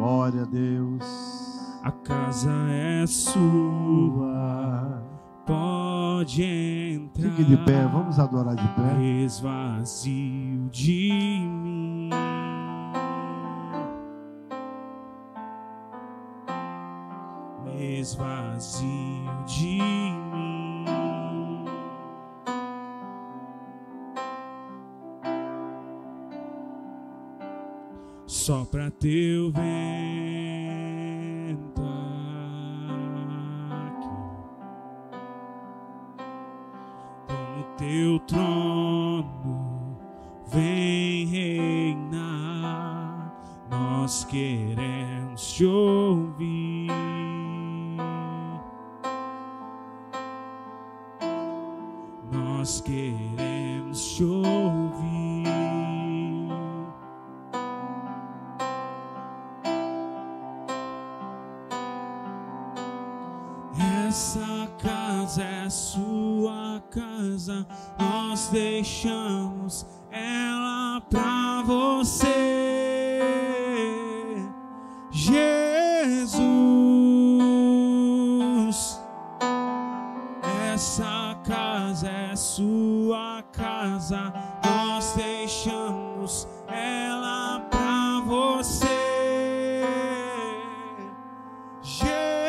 Glória a Deus. A casa é sua, pode entrar. Fique de pé, vamos adorar de pé. Esvazio de mim. Esvazio de mim. Sopra teu vento aqui, no teu trono vem reinar. Nós queremos te ouvir. Nós queremos te ouvir. Essa casa é sua casa, nós deixamos ela pra você, Jesus. Essa casa é sua casa, nós deixamos ela pra você, Jesus.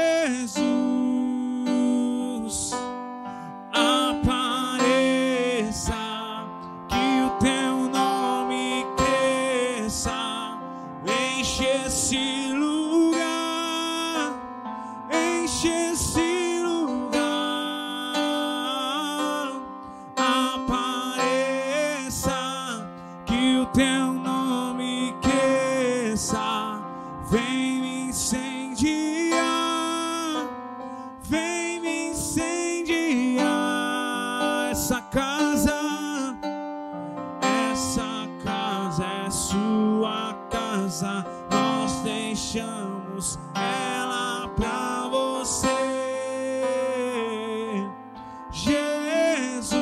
Nós deixamos ela pra você, Jesus.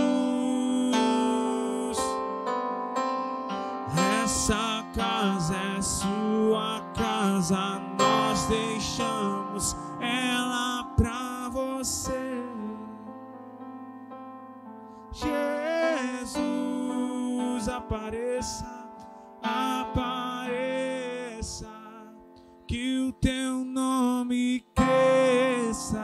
Essa casa é sua casa, nós deixamos ela pra você, Jesus. Apareça, apareça, que o teu nome cresça.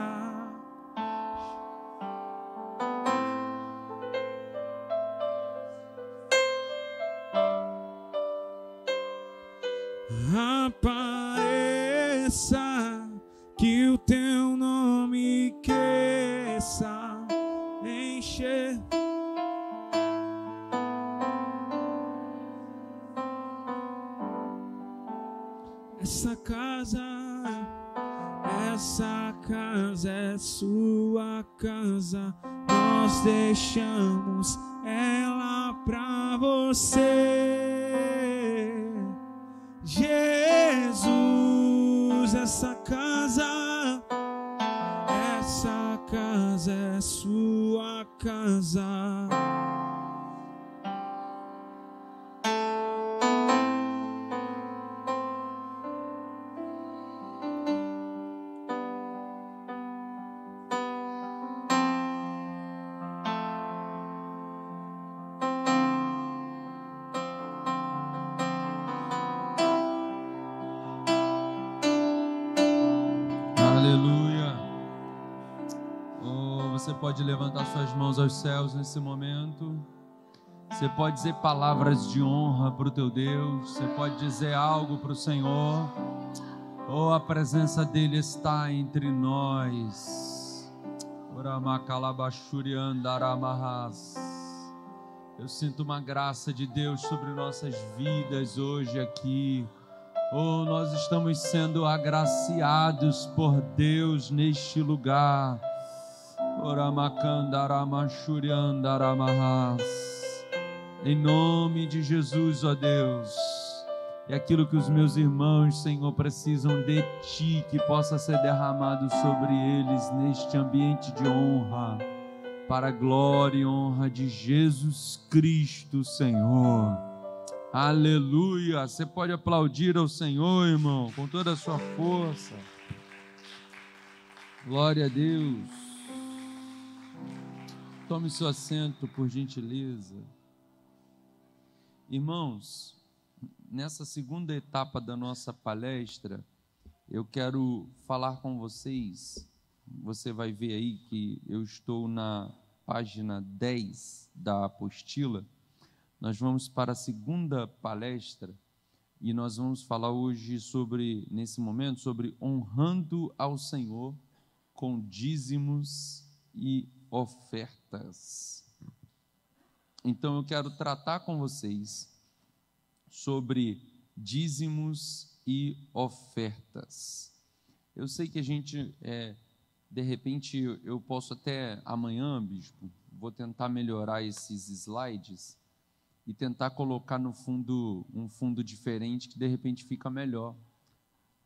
Apareça, que o teu nome cresça. Encher. Essa casa é sua casa, nós deixamos ela pra você, Jesus. Essa casa é sua casa. Aleluia. Oh, você pode levantar suas mãos aos céus nesse momento. Você pode dizer palavras de honra para o teu Deus. Você pode dizer algo para o Senhor. Oh, a presença dele está entre nós. Eu sinto uma graça de Deus sobre nossas vidas hoje aqui. Oh, nós estamos sendo agraciados por Deus neste lugar. Em nome de Jesus, ó Deus. E aquilo que os meus irmãos, Senhor, precisam de Ti, que possa ser derramado sobre eles neste ambiente de honra, para a glória e honra de Jesus Cristo, Senhor. Aleluia. Você pode aplaudir ao Senhor, irmão, com toda a sua força. Glória a Deus. Tome seu assento, por gentileza. Irmãos, nessa segunda etapa da nossa palestra, eu quero falar com vocês. Você vai ver aí que eu estou na página 10 da apostila. Nós vamos para a segunda palestra e nós vamos falar hoje nesse momento, sobre honrando ao Senhor com dízimos e ofertas. Então eu quero tratar com vocês sobre dízimos e ofertas. Eu sei que a gente, de repente, eu posso até amanhã, bispo, vou tentar melhorar esses slides e tentar colocar no fundo um fundo diferente que de repente fica melhor,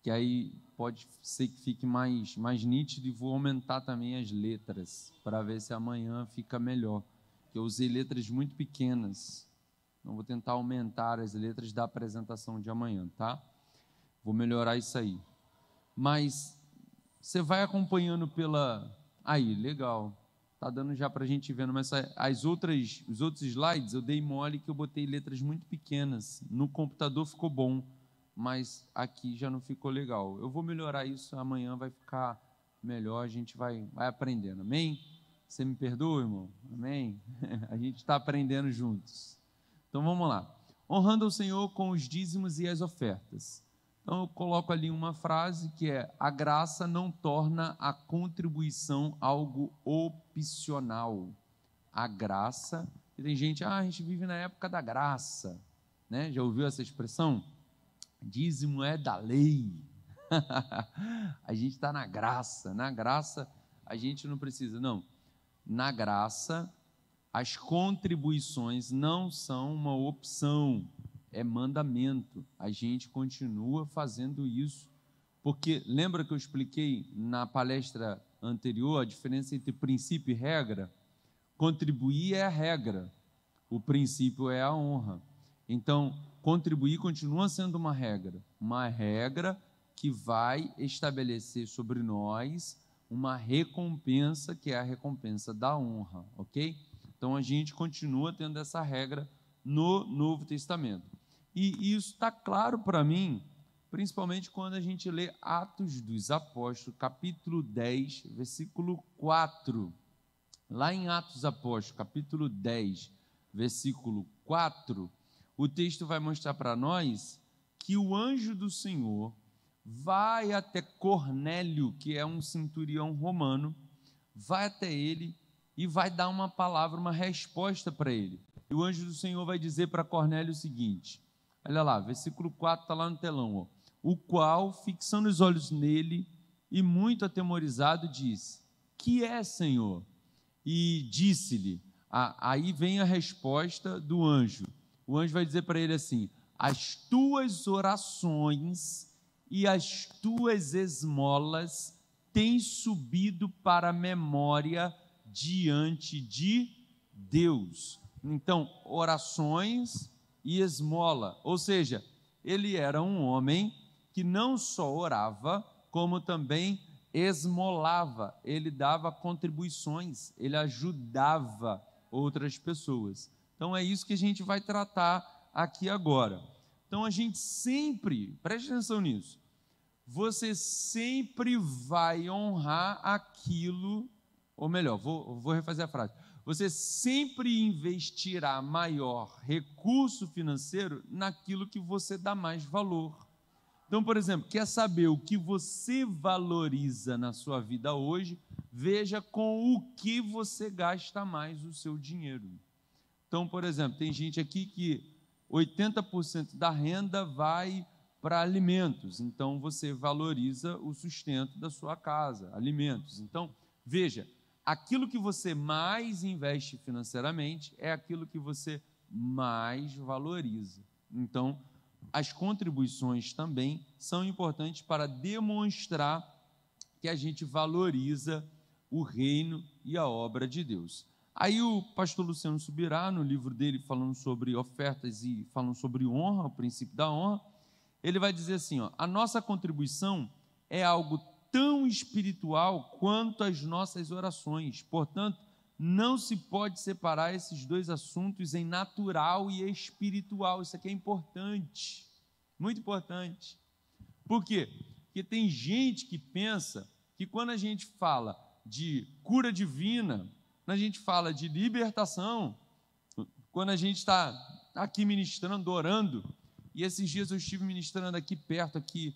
que aí pode ser que fique mais nítido, e vou aumentar também as letras para ver se amanhã fica melhor, que eu usei letras muito pequenas, então vou tentar aumentar as letras da apresentação de amanhã, tá? Vou melhorar isso aí, mas você vai acompanhando aí, legal. Tá dando já para a gente vendo, mas os outros slides eu dei mole que eu botei letras muito pequenas. No computador ficou bom, mas aqui já não ficou legal. Eu vou melhorar isso, amanhã vai ficar melhor, a gente vai aprendendo, amém? Você me perdoa, irmão? Amém? A gente está aprendendo juntos. Então vamos lá. Honrando o Senhor com os dízimos e as ofertas. Então eu coloco ali uma frase que é: a graça não torna a contribuição algo opcional. A graça, e tem gente, a gente vive na época da graça, né? Já ouviu essa expressão? Dízimo é da lei. A gente está na graça a gente não precisa, não. Na graça, as contribuições não são uma opção, é mandamento. A gente continua fazendo isso, porque lembra que eu expliquei na palestra anterior a diferença entre princípio e regra? Contribuir é a regra, o princípio é a honra. Então, contribuir continua sendo uma regra que vai estabelecer sobre nós uma recompensa, que é a recompensa da honra, ok? Então, a gente continua tendo essa regra no Novo Testamento. E isso está claro para mim, principalmente quando a gente lê Atos dos Apóstolos, capítulo 10, versículo 4. Lá em Atos dos Apóstolos, capítulo 10, versículo 4, o texto vai mostrar para nós que o anjo do Senhor vai até Cornélio, que é um centurião romano, vai até ele e vai dar uma palavra, uma resposta para ele. E o anjo do Senhor vai dizer para Cornélio o seguinte, olha lá, versículo 4 está lá no telão, ó. O qual, fixando os olhos nele e muito atemorizado, disse: que é, Senhor? E disse-lhe, aí vem a resposta do anjo. O anjo vai dizer para ele assim: as tuas orações e as tuas esmolas têm subido para a memória diante de Deus. Então, orações e esmola, ou seja, ele era um homem que não só orava, como também esmolava, ele dava contribuições, ele ajudava outras pessoas. Então é isso que a gente vai tratar aqui agora. Então a gente sempre, preste atenção nisso, você sempre vai honrar aquilo, ou melhor, vou refazer a frase, você sempre investirá maior recurso financeiro naquilo que você dá mais valor. Então, por exemplo, quer saber o que você valoriza na sua vida hoje? Veja com o que você gasta mais o seu dinheiro. Então, por exemplo, tem gente aqui que 80% da renda vai para alimentos. Então, você valoriza o sustento da sua casa, alimentos. Então, veja, aquilo que você mais investe financeiramente é aquilo que você mais valoriza. Então, as contribuições também são importantes para demonstrar que a gente valoriza o reino e a obra de Deus. Aí o pastor Luciano Subirá, no livro dele, falando sobre ofertas e falando sobre honra, o princípio da honra, ele vai dizer assim, ó, a nossa contribuição é algo tão espiritual quanto as nossas orações. Portanto, não se pode separar esses dois assuntos em natural e espiritual. Isso aqui é importante, muito importante. Por quê? Porque tem gente que pensa que quando a gente fala de cura divina, quando a gente fala de libertação, quando a gente está aqui ministrando, orando, e esses dias eu estive ministrando aqui perto, aqui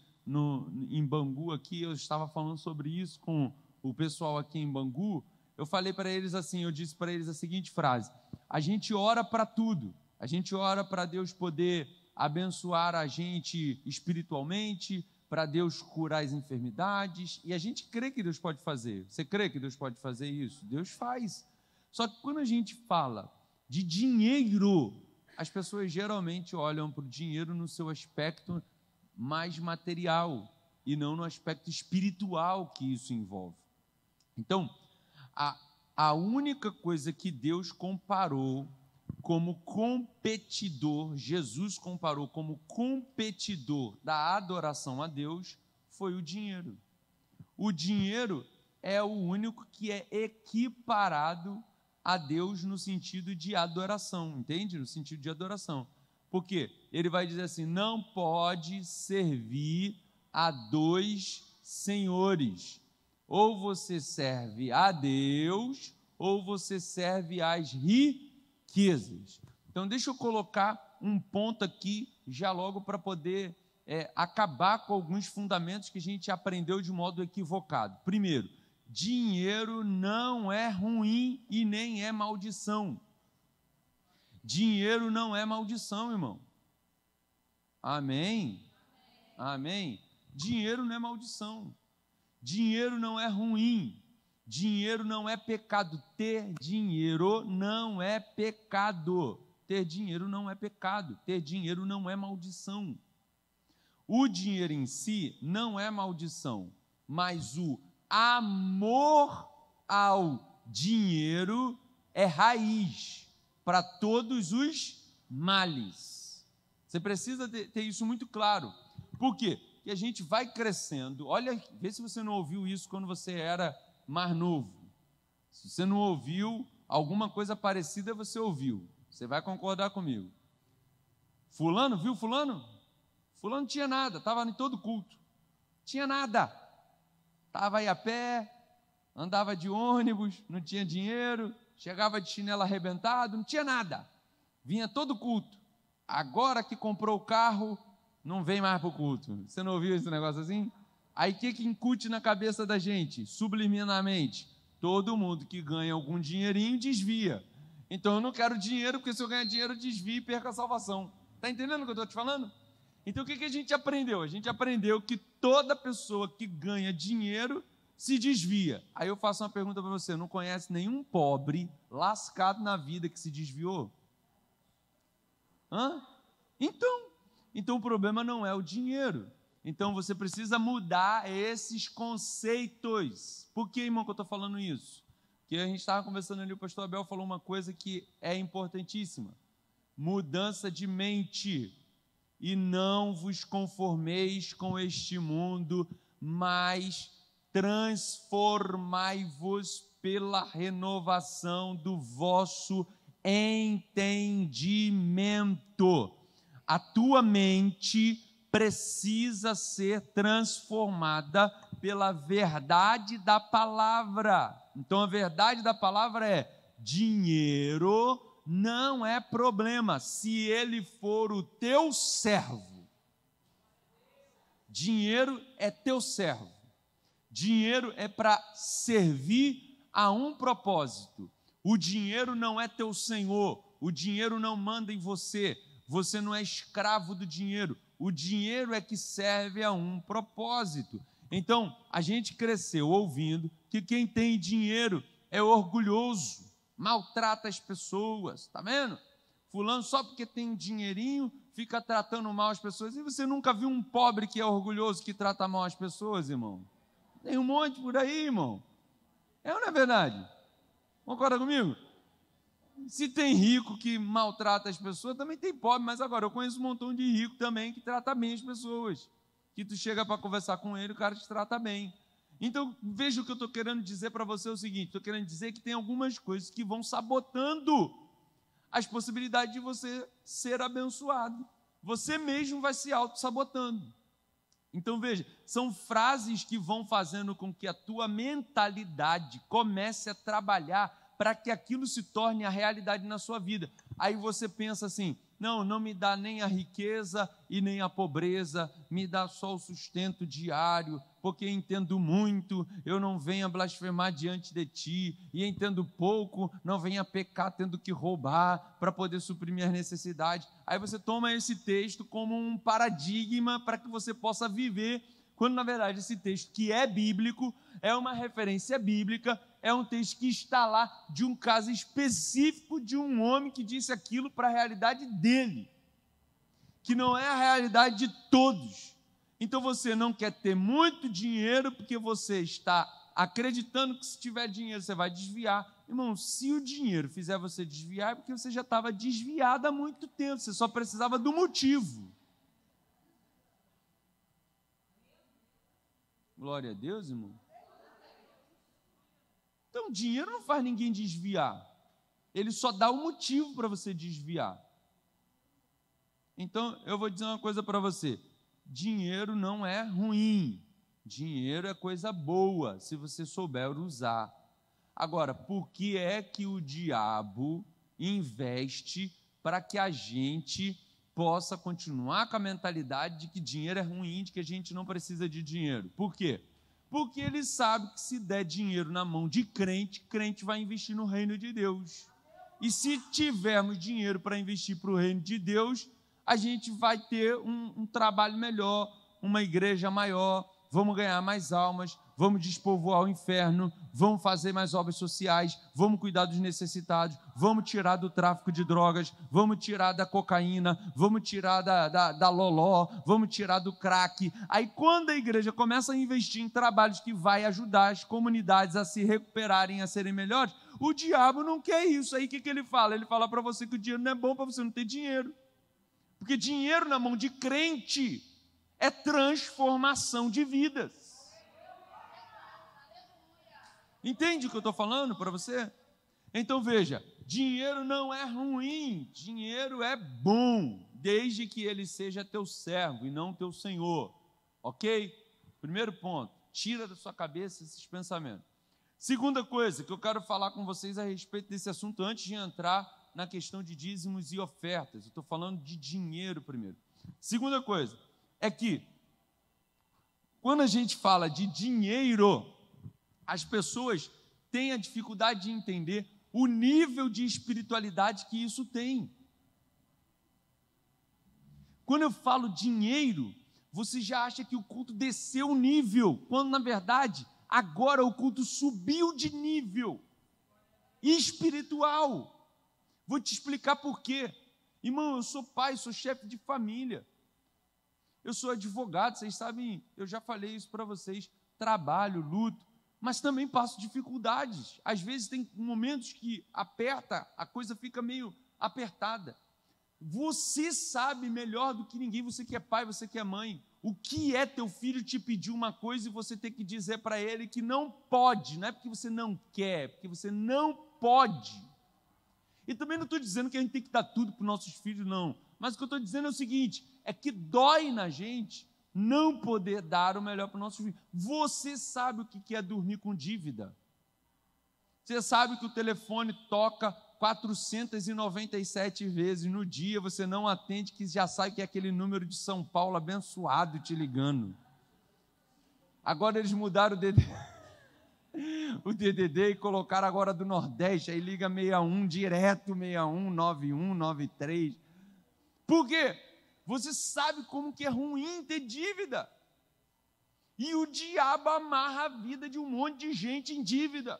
em Bangu, aqui eu estava falando sobre isso com o pessoal aqui em Bangu. Eu falei para eles assim, eu disse para eles a seguinte frase: a gente ora para tudo, a gente ora para Deus poder abençoar a gente espiritualmente, para Deus curar as enfermidades, e a gente crê que Deus pode fazer. Você crê que Deus pode fazer isso? Deus faz. Só que quando a gente fala de dinheiro, as pessoas geralmente olham para o dinheiro no seu aspecto mais material e não no aspecto espiritual que isso envolve. Então, a única coisa que Deus comparou como competidor, Jesus comparou como competidor da adoração a Deus, foi o dinheiro. O dinheiro é o único que é equiparado a Deus no sentido de adoração, entende? No sentido de adoração. Por quê? Ele vai dizer assim, não pode servir a dois senhores. Ou você serve a Deus, ou você serve às riquezas. Então, deixa eu colocar um ponto aqui, já logo para poder acabar com alguns fundamentos que a gente aprendeu de modo equivocado. Primeiro, dinheiro não é ruim e nem é maldição. Dinheiro não é maldição, irmão. Amém? Amém? Dinheiro não é maldição. Dinheiro não é ruim. Dinheiro não é pecado. Ter dinheiro não é pecado. Ter dinheiro não é pecado. Ter dinheiro não é maldição. O dinheiro em si não é maldição, mas o amor ao dinheiro é raiz para todos os males. Você precisa ter isso muito claro. Por quê? Porque a gente vai crescendo. Olha, vê se você não ouviu isso quando você era mais novo. Se você não ouviu, alguma coisa parecida você ouviu. Você vai concordar comigo. Fulano, viu fulano? Fulano não tinha nada, estava em todo culto. Tinha nada. Estava aí a pé, andava de ônibus, não tinha dinheiro, chegava de chinelo arrebentado, não tinha nada. Vinha todo culto. Agora que comprou o carro, não vem mais para o culto. Você não ouviu esse negócio assim? Aí o que incute na cabeça da gente? Subliminarmente, todo mundo que ganha algum dinheirinho desvia. Então eu não quero dinheiro, porque se eu ganhar dinheiro, eu desvio e perco a salvação. Está entendendo o que eu estou te falando? Então o que a gente aprendeu? A gente aprendeu que toda pessoa que ganha dinheiro se desvia. Aí eu faço uma pergunta para você: não conhece nenhum pobre lascado na vida que se desviou? Então o problema não é o dinheiro. Então você precisa mudar esses conceitos. Por que, irmão, que eu estou falando isso? Porque a gente estava conversando ali, o pastor Abel falou uma coisa que é importantíssima: mudança de mente. E não vos conformeis com este mundo, mas transformai-vos pela renovação do vosso entendimento. A tua mente precisa ser transformada pela verdade da palavra. Então a verdade da palavra é: dinheiro não é problema se ele for o teu servo. Dinheiro é teu servo. Dinheiro é para servir a um propósito. O dinheiro não é teu senhor. O dinheiro não manda em você. Você não é escravo do dinheiro. O dinheiro é que serve a um propósito. Então, a gente cresceu ouvindo que quem tem dinheiro é orgulhoso, maltrata as pessoas, tá vendo? Fulano só porque tem um dinheirinho fica tratando mal as pessoas. E você nunca viu um pobre que é orgulhoso que trata mal as pessoas, irmão? Tem um monte por aí, irmão. É ou não é verdade? Concorda comigo? Se tem rico que maltrata as pessoas, também tem pobre, mas agora eu conheço um montão de rico também que trata bem as pessoas. Que tu chega para conversar com ele, o cara te trata bem. Então, veja o que eu estou querendo dizer para você é o seguinte, estou querendo dizer que tem algumas coisas que vão sabotando as possibilidades de você ser abençoado. Você mesmo vai se auto-sabotando. Então, veja, são frases que vão fazendo com que a tua mentalidade comece a trabalhar para que aquilo se torne a realidade na sua vida. Aí você pensa assim, não me dá nem a riqueza e nem a pobreza, me dá só o sustento diário, porque entendo muito, eu não venho a blasfemar diante de ti, e entendo pouco, não venho a pecar tendo que roubar para poder suprir minhas necessidades. Aí você toma esse texto como um paradigma para que você possa viver, quando na verdade esse texto que é bíblico, é uma referência bíblica, é um texto que está lá de um caso específico de um homem que disse aquilo para a realidade dele, que não é a realidade de todos. Então você não quer ter muito dinheiro porque você está acreditando que se tiver dinheiro você vai desviar. Irmão, se o dinheiro fizer você desviar, é porque você já estava desviado há muito tempo, você só precisava do motivo. Glória a Deus, irmão. Então, dinheiro não faz ninguém desviar. Ele só dá o motivo para você desviar. Então, eu vou dizer uma coisa para você. Dinheiro não é ruim. Dinheiro é coisa boa, se você souber usar. Agora, por que é que o diabo investe para que a gente possa continuar com a mentalidade de que dinheiro é ruim, de que a gente não precisa de dinheiro? Por quê? Porque ele sabe que se der dinheiro na mão de crente, crente vai investir no reino de Deus. E se tivermos dinheiro para investir para o reino de Deus, a gente vai ter um trabalho melhor, uma igreja maior, vamos ganhar mais almas, vamos despovoar o inferno, vamos fazer mais obras sociais, vamos cuidar dos necessitados, vamos tirar do tráfico de drogas, vamos tirar da cocaína, vamos tirar da loló, vamos tirar do crack. Aí quando a igreja começa a investir em trabalhos que vai ajudar as comunidades a se recuperarem, a serem melhores, o diabo não quer isso. Aí o que ele fala? Ele fala para você que o dinheiro não é bom para você não ter dinheiro. Porque dinheiro na mão de crente é transformação de vidas. Entende o que eu estou falando para você? Então veja, dinheiro não é ruim, dinheiro é bom, desde que ele seja teu servo e não teu senhor, ok? Primeiro ponto, tira da sua cabeça esses pensamentos. Segunda coisa que eu quero falar com vocês a respeito desse assunto, antes de entrar na questão de dízimos e ofertas, eu estou falando de dinheiro primeiro. Segunda coisa, é que quando a gente fala de dinheiro, as pessoas têm a dificuldade de entender o nível de espiritualidade que isso tem. Quando eu falo dinheiro, você já acha que o culto desceu o nível, quando na verdade, agora o culto subiu de nível espiritual. Vou te explicar por quê. Irmão, eu sou pai, sou chefe de família. Eu sou advogado, vocês sabem, eu já falei isso para vocês, trabalho, luto, mas também passo dificuldades. Às vezes tem momentos que aperta, a coisa fica meio apertada. Você sabe melhor do que ninguém, você que é pai, você que é mãe, o que é teu filho te pedir uma coisa e você ter que dizer para ele que não pode, não é porque você não quer, é porque você não pode. E também não estou dizendo que a gente tem que dar tudo para os nossos filhos, não. Mas o que eu estou dizendo é o seguinte, é que dói na gente não poder dar o melhor para o nosso filho. Você sabe o que é dormir com dívida? Você sabe que o telefone toca 497 vezes no dia, você não atende, que já sabe que é aquele número de São Paulo abençoado te ligando. Agora eles mudaram o DDD e colocaram agora do Nordeste, aí liga 61 direto, 61, 91, 93. Por quê? Você sabe como que é ruim ter dívida. E o diabo amarra a vida de um monte de gente em dívida.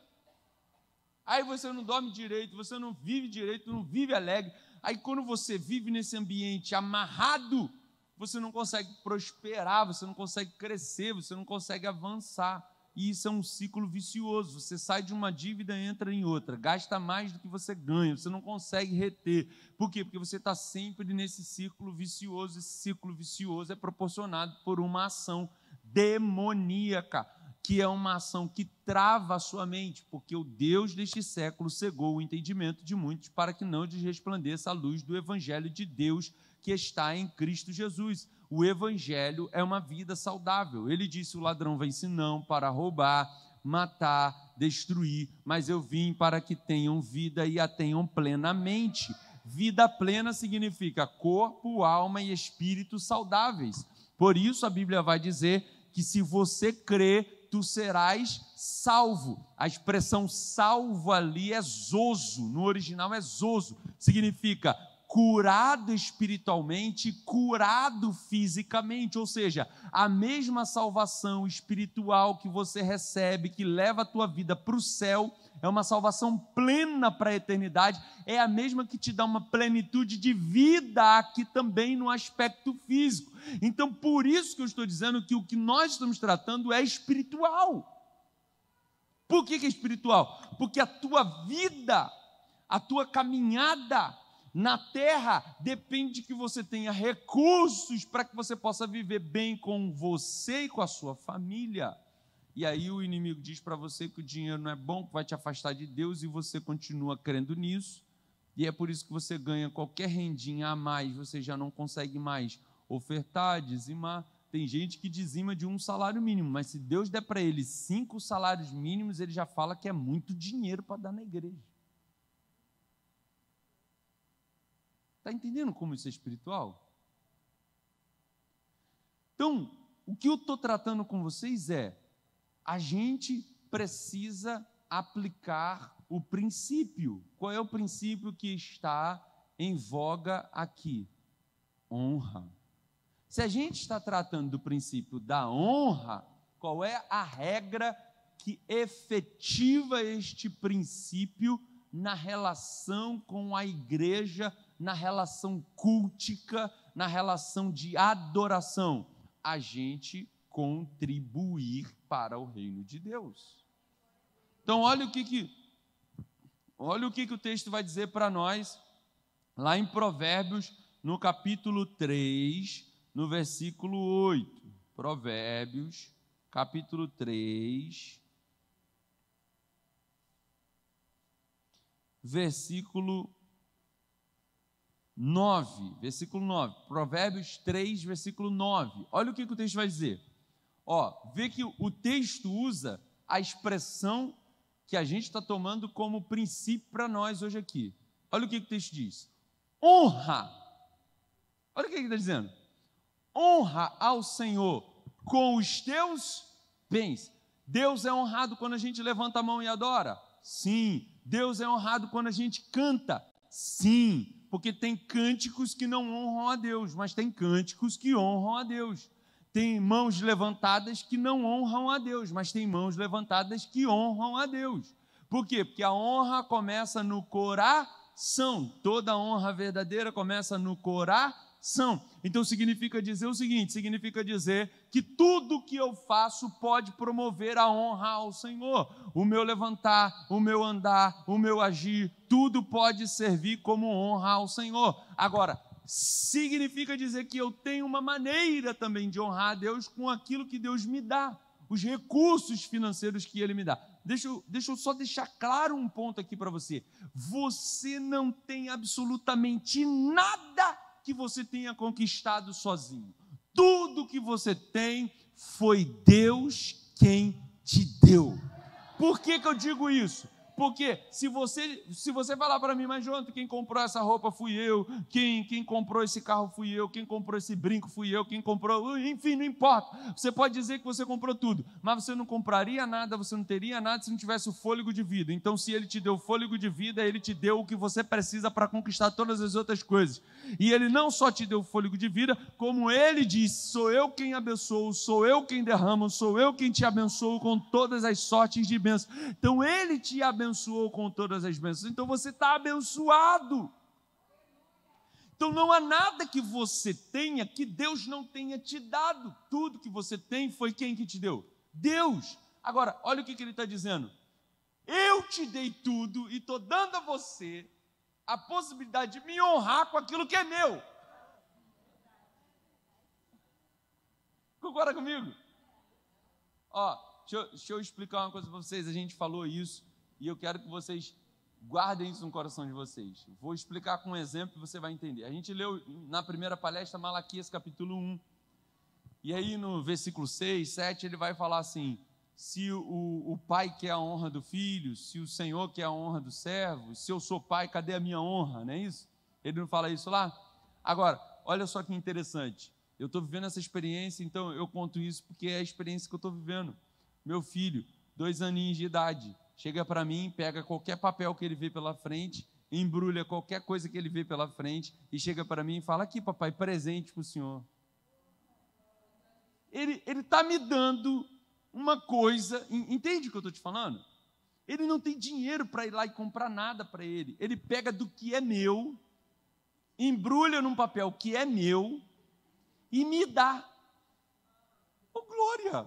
Aí você não dorme direito, você não vive direito, não vive alegre. Aí quando você vive nesse ambiente amarrado, você não consegue prosperar, você não consegue crescer, você não consegue avançar. e isso é um ciclo vicioso. Você sai de uma dívida e entra em outra, gasta mais do que você ganha, você não consegue reter. Por quê? Porque você está sempre nesse ciclo vicioso. Esse ciclo vicioso é proporcionado por uma ação demoníaca, que é uma ação que trava a sua mente, porque o Deus deste século cegou o entendimento de muitos para que não lhes resplandeça a luz do Evangelho de Deus que está em Cristo Jesus. O Evangelho é uma vida saudável. Ele disse: o ladrão vem senão para roubar, matar, destruir, mas eu vim para que tenham vida e a tenham plenamente. Vida plena significa corpo, alma e espírito saudáveis. Por isso a Bíblia vai dizer que se você crer, tu serás salvo. A expressão salvo ali é zoso, no original é zoso, significa curado espiritualmente, curado fisicamente, ou seja, a mesma salvação espiritual que você recebe, que leva a tua vida para o céu, é uma salvação plena para a eternidade, é a mesma que te dá uma plenitude de vida aqui também no aspecto físico. Então, por isso que eu estou dizendo que o que nós estamos tratando é espiritual. Por que é espiritual? Porque a tua vida, a tua caminhada na terra depende que você tenha recursos para que você possa viver bem com você e com a sua família. E aí o inimigo diz para você que o dinheiro não é bom, que vai te afastar de Deus, e você continua crendo nisso, e é por isso que você ganha qualquer rendinha a mais, você já não consegue mais ofertar, dizimar. Tem gente que dizima de 1 salário mínimo, mas se Deus der para ele 5 salários mínimos, ele já fala que é muito dinheiro para dar na igreja. Está entendendo como isso é espiritual? Então, o que eu estou tratando com vocês é: a gente precisa aplicar o princípio. Qual é o princípio que está em voga aqui? Honra. Se a gente está tratando do princípio da honra, qual é a regra que efetiva este princípio na relação com a igreja, na relação cultica, na relação de adoração? A gente contribuir para o reino de Deus. Então, olha o que o texto vai dizer para nós, lá em Provérbios, no capítulo 3, no versículo 8. Provérbios, capítulo 3, versículo 9. Versículo 9. Provérbios 3, versículo 9. Olha o que o texto vai dizer. Vê que o texto usa a expressão que a gente está tomando como princípio para nós hoje aqui. Olha o que o texto diz. Honra. Olha o que ele está dizendo. Honra ao Senhor com os teus bens. Deus é honrado quando a gente levanta a mão e adora? Sim. Deus é honrado quando a gente canta? Sim. Porque tem cânticos que não honram a Deus, mas tem cânticos que honram a Deus. Tem mãos levantadas que não honram a Deus, mas tem mãos levantadas que honram a Deus. Por quê? Porque a honra começa no coração. Toda honra verdadeira começa no coração. Então significa dizer o seguinte, significa dizer que tudo que eu faço pode promover a honra ao Senhor. O meu levantar, o meu andar, o meu agir, tudo pode servir como honra ao Senhor. Agora, significa dizer que eu tenho uma maneira também de honrar a Deus com aquilo que Deus me dá, os recursos financeiros que Ele me dá. Deixa eu só deixar claro um ponto aqui para você. Você não tem absolutamente nada que você tenha conquistado sozinho. Tudo que você tem foi Deus quem te deu. Por que eu digo isso? Porque se você falar para mim, mas Jonathan, quem comprou essa roupa fui eu, quem comprou esse carro fui eu, quem comprou esse brinco fui eu, quem comprou, enfim, não importa. Você pode dizer que você comprou tudo, mas você não compraria nada, você não teria nada se não tivesse o fôlego de vida. Então, se Ele te deu o fôlego de vida, Ele te deu o que você precisa para conquistar todas as outras coisas. E Ele não só te deu o fôlego de vida, como Ele disse, sou eu quem abençoo, sou eu quem derramo, sou eu quem te abençoo com todas as sortes de bênçãos. Então, Ele te abençoou com todas as bênçãos, então você está abençoado. Então não há nada que você tenha que Deus não tenha te dado. Tudo que você tem foi quem que te deu? Deus. Agora, olha o que ele está dizendo. Eu te dei tudo e estou dando a você a possibilidade de me honrar com aquilo que é meu. Concorda comigo? Ó, deixa eu explicar uma coisa para vocês. A gente falou isso e eu quero que vocês guardem isso no coração de vocês. Vou explicar com um exemplo e você vai entender. A gente leu na primeira palestra Malaquias capítulo 1. E aí no versículo 6, 7, ele vai falar assim: se o pai quer a honra do filho, se o Senhor quer a honra do servo, se eu sou pai, cadê a minha honra? Não é isso? Ele não fala isso lá? Agora, olha só que interessante. Eu estou vivendo essa experiência, então eu conto isso porque é a experiência que eu estou vivendo. Meu filho, 2 aninhos de idade, chega para mim, pega qualquer papel que ele vê pela frente, embrulha qualquer coisa que ele vê pela frente e chega para mim e fala: aqui, papai, presente para o senhor. Ele está me dando uma coisa, entende o que eu estou te falando? Ele não tem dinheiro para ir lá e comprar nada para ele. Ele pega do que é meu, embrulha num papel que é meu e me dá. Oh, glória!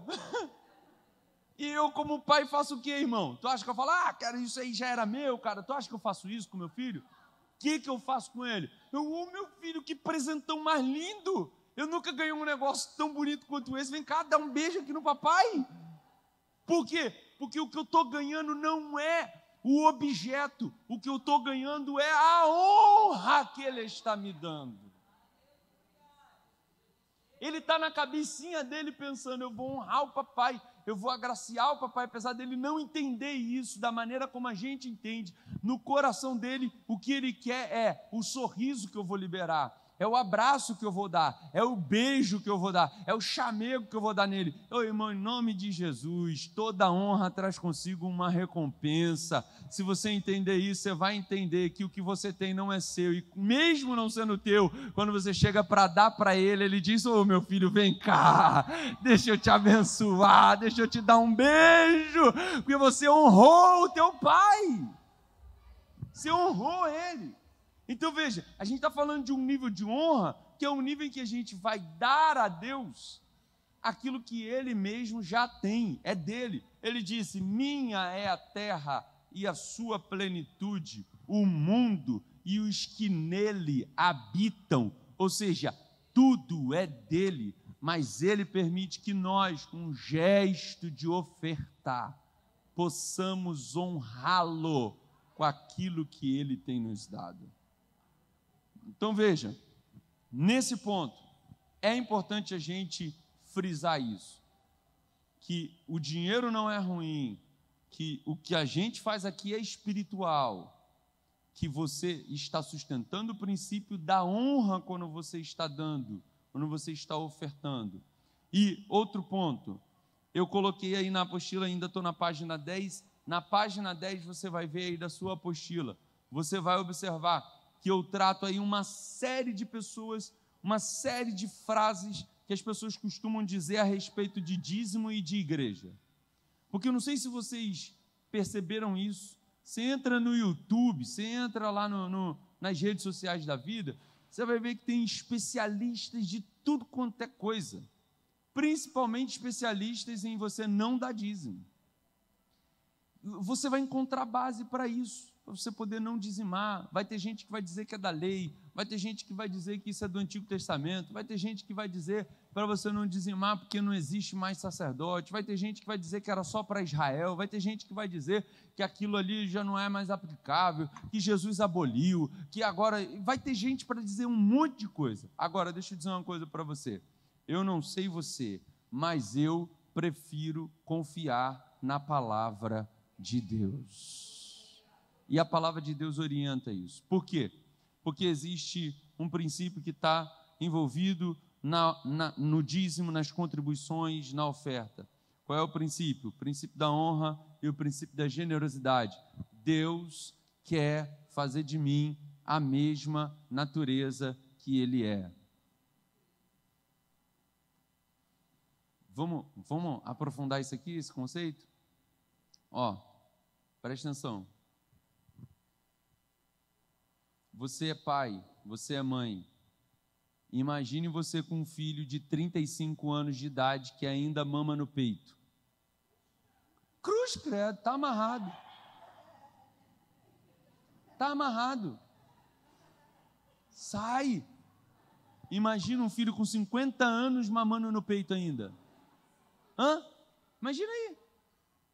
E eu, como pai, faço o quê, irmão? Tu acha que eu falo: cara, isso aí já era meu, cara? Tu acha que eu faço isso com meu filho? O que eu faço com ele? Meu filho, que presentão mais lindo! Eu nunca ganhei um negócio tão bonito quanto esse. Vem cá, dá um beijo aqui no papai. Por quê? Porque o que eu estou ganhando não é o objeto. O que eu estou ganhando é a honra que ele está me dando. Ele está na cabecinha dele pensando: eu vou honrar o papai, eu vou agraciar o papai, apesar dele não entender isso da maneira como a gente entende. No coração dele, o que ele quer é o sorriso que eu vou liberar, é o abraço que eu vou dar, é o beijo que eu vou dar, é o chamego que eu vou dar nele. Ô irmão, em nome de Jesus, toda honra traz consigo uma recompensa. Se você entender isso, você vai entender que o que você tem não é seu, e mesmo não sendo teu, quando você chega para dar para ele, ele diz: ô meu filho, vem cá, deixa eu te abençoar, deixa eu te dar um beijo, porque você honrou o teu pai, você honrou ele. Então veja, a gente está falando de um nível de honra, que é um nível em que a gente vai dar a Deus aquilo que Ele mesmo já tem, é dele. Ele disse: minha é a terra e a sua plenitude, o mundo e os que nele habitam. Ou seja, tudo é dele, mas Ele permite que nós, com um gesto de ofertar, possamos honrá-lo com aquilo que Ele tem nos dado. Então veja, nesse ponto, é importante a gente frisar isso, que o dinheiro não é ruim, que o que a gente faz aqui é espiritual, que você está sustentando o princípio da honra quando você está dando, quando você está ofertando. E outro ponto, eu coloquei aí na apostila, ainda estou na página 10, na página 10 você vai ver aí da sua apostila, você vai observar que eu trato aí uma série de pessoas, uma série de frases que as pessoas costumam dizer a respeito de dízimo e de igreja. Porque eu não sei se vocês perceberam isso, você entra no YouTube, você entra lá nas redes sociais da vida, você vai ver que tem especialistas de tudo quanto é coisa, principalmente especialistas em você não dar dízimo. Você vai encontrar base para isso, para você poder não dizimar. Vai ter gente que vai dizer que é da lei, vai ter gente que vai dizer que isso é do Antigo Testamento, vai ter gente que vai dizer para você não dizimar porque não existe mais sacerdote, vai ter gente que vai dizer que era só para Israel, vai ter gente que vai dizer que aquilo ali já não é mais aplicável, que Jesus aboliu, que agora... Vai ter gente para dizer um monte de coisa. Agora, deixa eu dizer uma coisa para você. Eu não sei você, mas eu prefiro confiar na palavra de Deus. E a palavra de Deus orienta isso. Por quê? Porque existe um princípio que está envolvido no dízimo, nas contribuições, na oferta. Qual é o princípio? O princípio da honra e o princípio da generosidade. Deus quer fazer de mim a mesma natureza que Ele é. Vamos aprofundar isso aqui, esse conceito? Ó, presta atenção. Você é pai, você é mãe. Imagine você com um filho de 35 anos de idade que ainda mama no peito. Cruz credo, está amarrado. Está amarrado. Sai. Imagina um filho com 50 anos mamando no peito ainda. Imagina aí.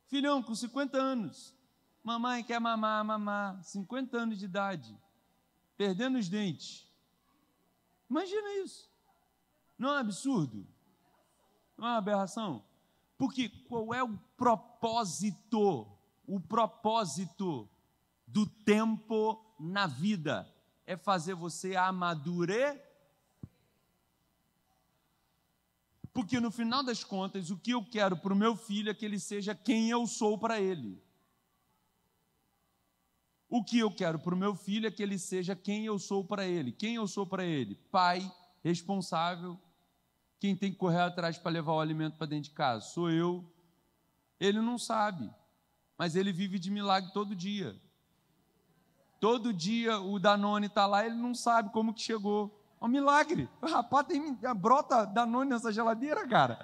Filhão com 50 anos. Mamãe quer mamar. 50 anos de idade. Perdendo os dentes. Imagina isso. Não é um absurdo? Não é uma aberração? Porque qual é o propósito? O propósito do tempo na vida é fazer você amadurecer. Porque no final das contas, o que eu quero para o meu filho é que ele seja quem eu sou para ele. O que eu quero para o meu filho é que ele seja quem eu sou para ele. Quem eu sou para ele? Pai, responsável. Quem tem que correr atrás para levar o alimento para dentro de casa? Sou eu. Ele não sabe, mas ele vive de milagre todo dia. Todo dia o Danone está lá, ele não sabe como que chegou. É um milagre. O rapaz brota Danone nessa geladeira, cara.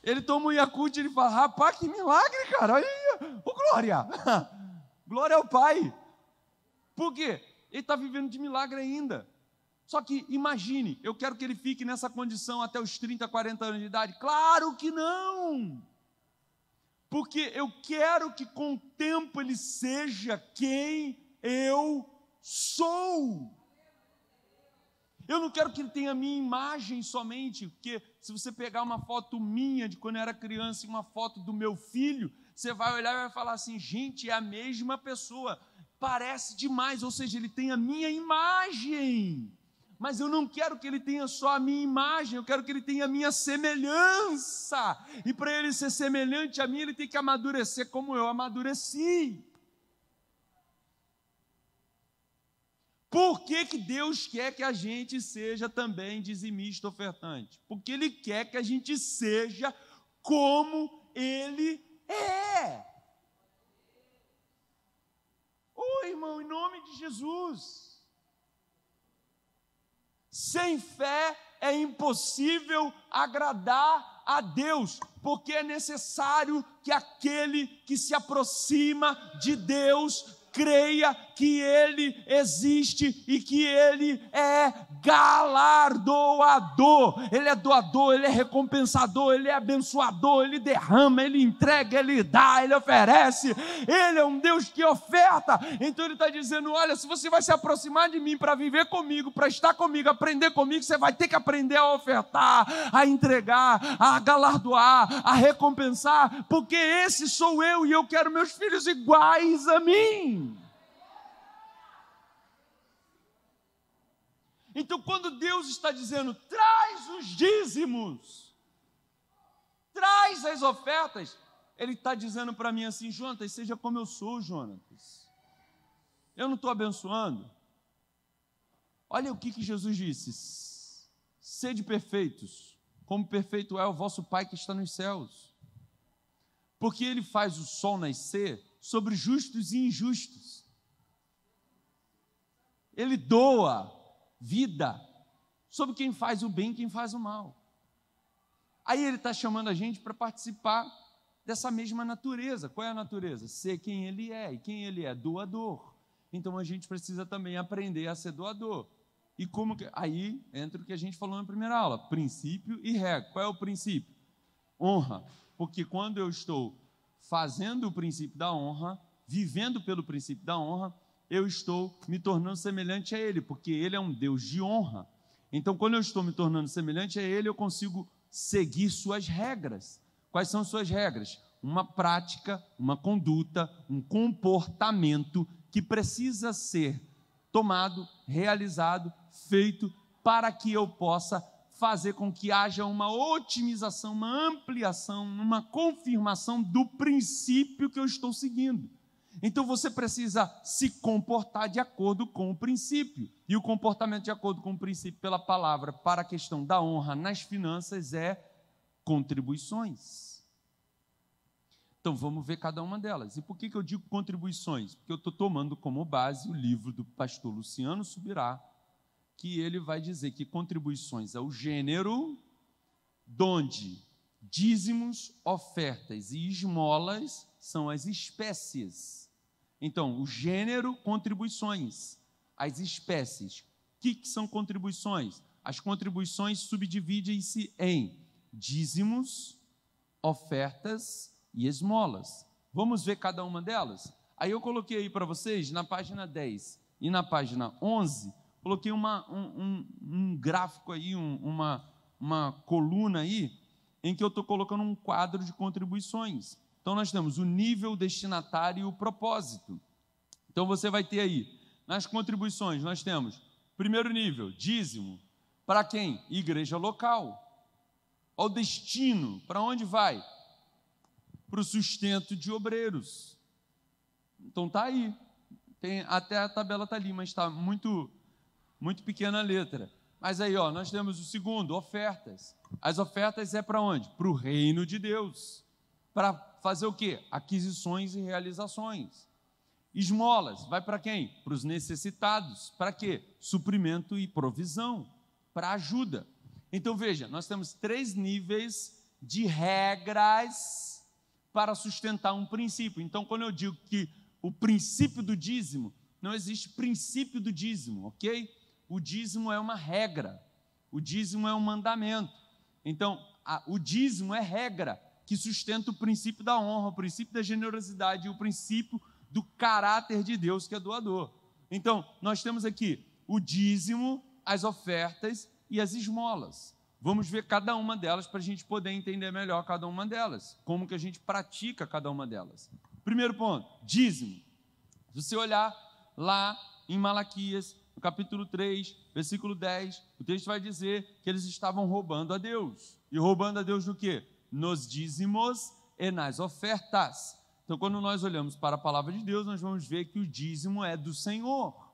Ele toma um Yakult e ele fala, rapaz, que milagre, cara. Olha aí, ô glória. Glória ao Pai. Por quê? Ele está vivendo de milagre ainda. Só que imagine, eu quero que ele fique nessa condição até os 30, 40 anos de idade. Claro que não. Porque eu quero que com o tempo ele seja quem eu sou. Eu não quero que ele tenha a minha imagem somente, porque se você pegar uma foto minha de quando eu era criança e uma foto do meu filho, você vai olhar e vai falar assim, gente, é a mesma pessoa, parece demais, ou seja, ele tem a minha imagem. Mas eu não quero que ele tenha só a minha imagem, eu quero que ele tenha a minha semelhança. E para ele ser semelhante a mim, ele tem que amadurecer como eu amadureci. Por que que Deus quer que a gente seja também dizimista ofertante? Porque Ele quer que a gente seja como Ele é. Ô irmão, em nome de Jesus. Sem fé é impossível agradar a Deus, porque é necessário que aquele que se aproxima de Deus creia que Ele existe e que Ele é galardoador. Ele é doador, Ele é recompensador, Ele é abençoador, Ele derrama, Ele entrega, Ele dá, Ele oferece. Ele é um Deus que oferta. Então Ele está dizendo, olha, se você vai se aproximar de mim para viver comigo, para estar comigo, aprender comigo, você vai ter que aprender a ofertar, a entregar, a galardoar, a recompensar, porque esse sou eu e eu quero meus filhos iguais a mim. Então, quando Deus está dizendo, traz os dízimos, traz as ofertas, Ele está dizendo para mim assim, Jonatas, seja como eu sou, Jonatas. Eu não estou abençoando. Olha o que Jesus disse, sede perfeitos, como perfeito é o vosso Pai que está nos céus. Porque Ele faz o sol nascer sobre justos e injustos. Ele doa vida sobre quem faz o bem e quem faz o mal. Aí Ele está chamando a gente para participar dessa mesma natureza. Qual é a natureza? Ser quem Ele é. E quem Ele é? Doador. Então a gente precisa também aprender a ser doador. E como que... Aí entra o que a gente falou na primeira aula, princípio e regra. Qual é o princípio? Honra. Porque quando eu estou fazendo o princípio da honra, vivendo pelo princípio da honra, eu estou me tornando semelhante a Ele, porque Ele é um Deus de honra. Então, quando eu estou me tornando semelhante a Ele, eu consigo seguir suas regras. Quais são suas regras? Uma prática, uma conduta, um comportamento que precisa ser tomado, realizado, feito, para que eu possa fazer com que haja uma otimização, uma ampliação, uma confirmação do princípio que eu estou seguindo. Então você precisa se comportar de acordo com o princípio. E o comportamento de acordo com o princípio pela palavra para a questão da honra nas finanças é contribuições. Então vamos ver cada uma delas. E por que eu digo contribuições? Porque eu estou tomando como base o livro do pastor Luciano Subirá, que ele vai dizer que contribuições é o gênero donde dízimos, ofertas e esmolas são as espécies. Então, o gênero, contribuições. As espécies. O que são contribuições? As contribuições subdividem-se em dízimos, ofertas e esmolas. Vamos ver cada uma delas? Aí eu coloquei aí para vocês, na página 10 e na página 11, coloquei um gráfico aí, uma coluna aí, em que eu estou colocando um quadro de contribuições. Então, nós temos o nível, destinatário e o propósito. Então, você vai ter aí, nas contribuições, nós temos, primeiro nível, dízimo. Para quem? Igreja local. Ao destino, para onde vai? Para o sustento de obreiros. Então, está aí. Até a tabela está ali, mas está muito pequena a letra. Mas aí, ó, nós temos o segundo, ofertas. As ofertas é para onde? Para o reino de Deus. Para fazer o quê? Aquisições e realizações. Esmolas, vai para quem? Para os necessitados. Para quê? Suprimento e provisão. Para ajuda. Então, veja, nós temos 3 níveis de regras para sustentar um princípio. Então, quando eu digo que o princípio do dízimo, não existe princípio do dízimo, ok? O dízimo é uma regra, o dízimo é um mandamento. Então, o dízimo é regra que sustenta o princípio da honra, o princípio da generosidade e o princípio do caráter de Deus, que é doador. Então, nós temos aqui o dízimo, as ofertas e as esmolas. Vamos ver cada uma delas para a gente poder entender melhor cada uma delas, como que a gente pratica cada uma delas. Primeiro ponto, dízimo. Se você olhar lá em Malaquias, no capítulo 3, versículo 10, o texto vai dizer que eles estavam roubando a Deus. E roubando a Deus no quê? Nos dízimos e nas ofertas. Então, quando nós olhamos para a palavra de Deus, nós vamos ver que o dízimo é do Senhor.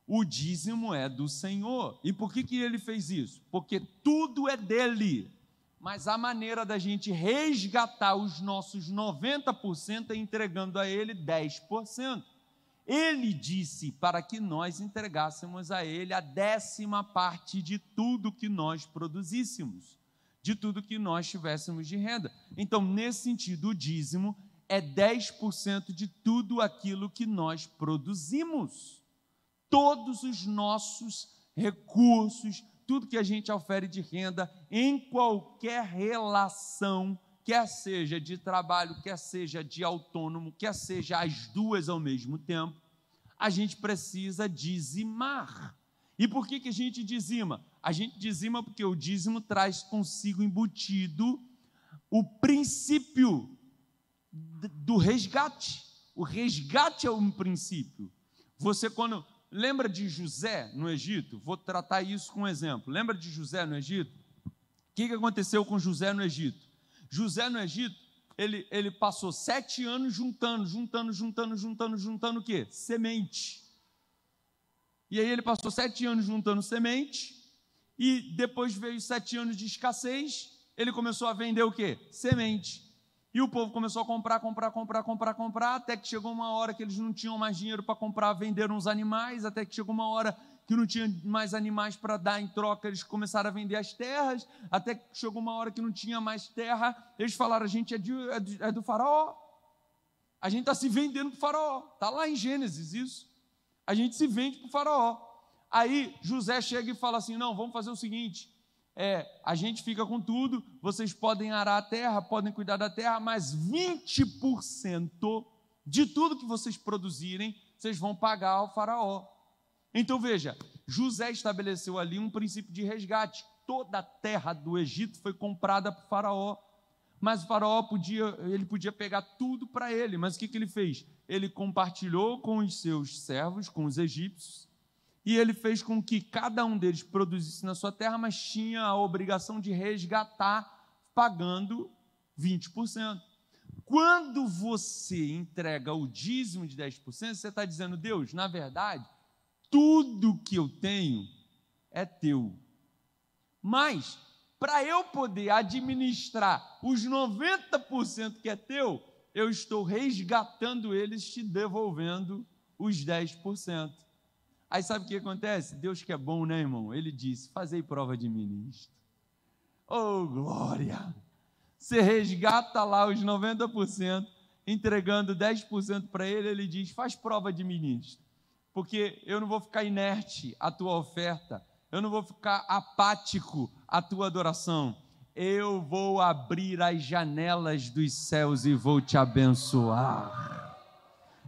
O dízimo é do Senhor. E por que ele fez isso? Porque tudo é dele. Mas a maneira da gente resgatar os nossos 90% é entregando a ele 10%. Ele disse para que nós entregássemos a ele a 10ª parte de tudo que nós produzíssemos, de tudo que nós tivéssemos de renda. Então, nesse sentido, o dízimo é 10% de tudo aquilo que nós produzimos. Todos os nossos recursos, tudo que a gente ofere de renda, em qualquer relação, quer seja de trabalho, quer seja de autônomo, quer seja as duas ao mesmo tempo, a gente precisa dizimar. E por que a gente dizima? A gente dizima porque o dízimo traz consigo embutido o princípio do resgate. O resgate é um princípio. Você, quando lembra de José no Egito? Vou tratar isso com um exemplo. Lembra de José no Egito? O que aconteceu com José no Egito? José no Egito, ele passou 7 anos juntando o quê? Semente. E aí ele passou 7 anos juntando semente, e depois veio 7 anos de escassez, ele começou a vender o quê? Semente. E o povo começou a comprar, até que chegou uma hora que eles não tinham mais dinheiro para comprar, venderam os animais, até que chegou uma hora que não tinha mais animais para dar em troca, eles começaram a vender as terras, até que chegou uma hora que não tinha mais terra, eles falaram, a gente é do faraó, a gente está se vendendo para o faraó, está lá em Gênesis isso, a gente se vende para o faraó. Aí José chega e fala assim, não, vamos fazer o seguinte, a gente fica com tudo, vocês podem arar a terra, podem cuidar da terra, mas 20% de tudo que vocês produzirem, vocês vão pagar ao faraó. Então veja, José estabeleceu ali um princípio de resgate. Toda a terra do Egito foi comprada para o faraó, mas o faraó podia pegar tudo para ele, mas o que ele fez? Ele compartilhou com os seus servos, com os egípcios, e ele fez com que cada um deles produzisse na sua terra, mas tinha a obrigação de resgatar, pagando 20%. Quando você entrega o dízimo de 10%, você está dizendo, Deus, na verdade, tudo que eu tenho é teu. Mas, para eu poder administrar os 90% que é teu, eu estou resgatando eles, te devolvendo os 10%. Aí sabe o que acontece? Deus que é bom, né, irmão? Ele disse, fazei prova de mim nisto. Oh, glória! Você resgata lá os 90%, entregando 10% para ele, ele diz, faz prova de ministro, porque eu não vou ficar inerte à tua oferta, eu não vou ficar apático à tua adoração, eu vou abrir as janelas dos céus e vou te abençoar.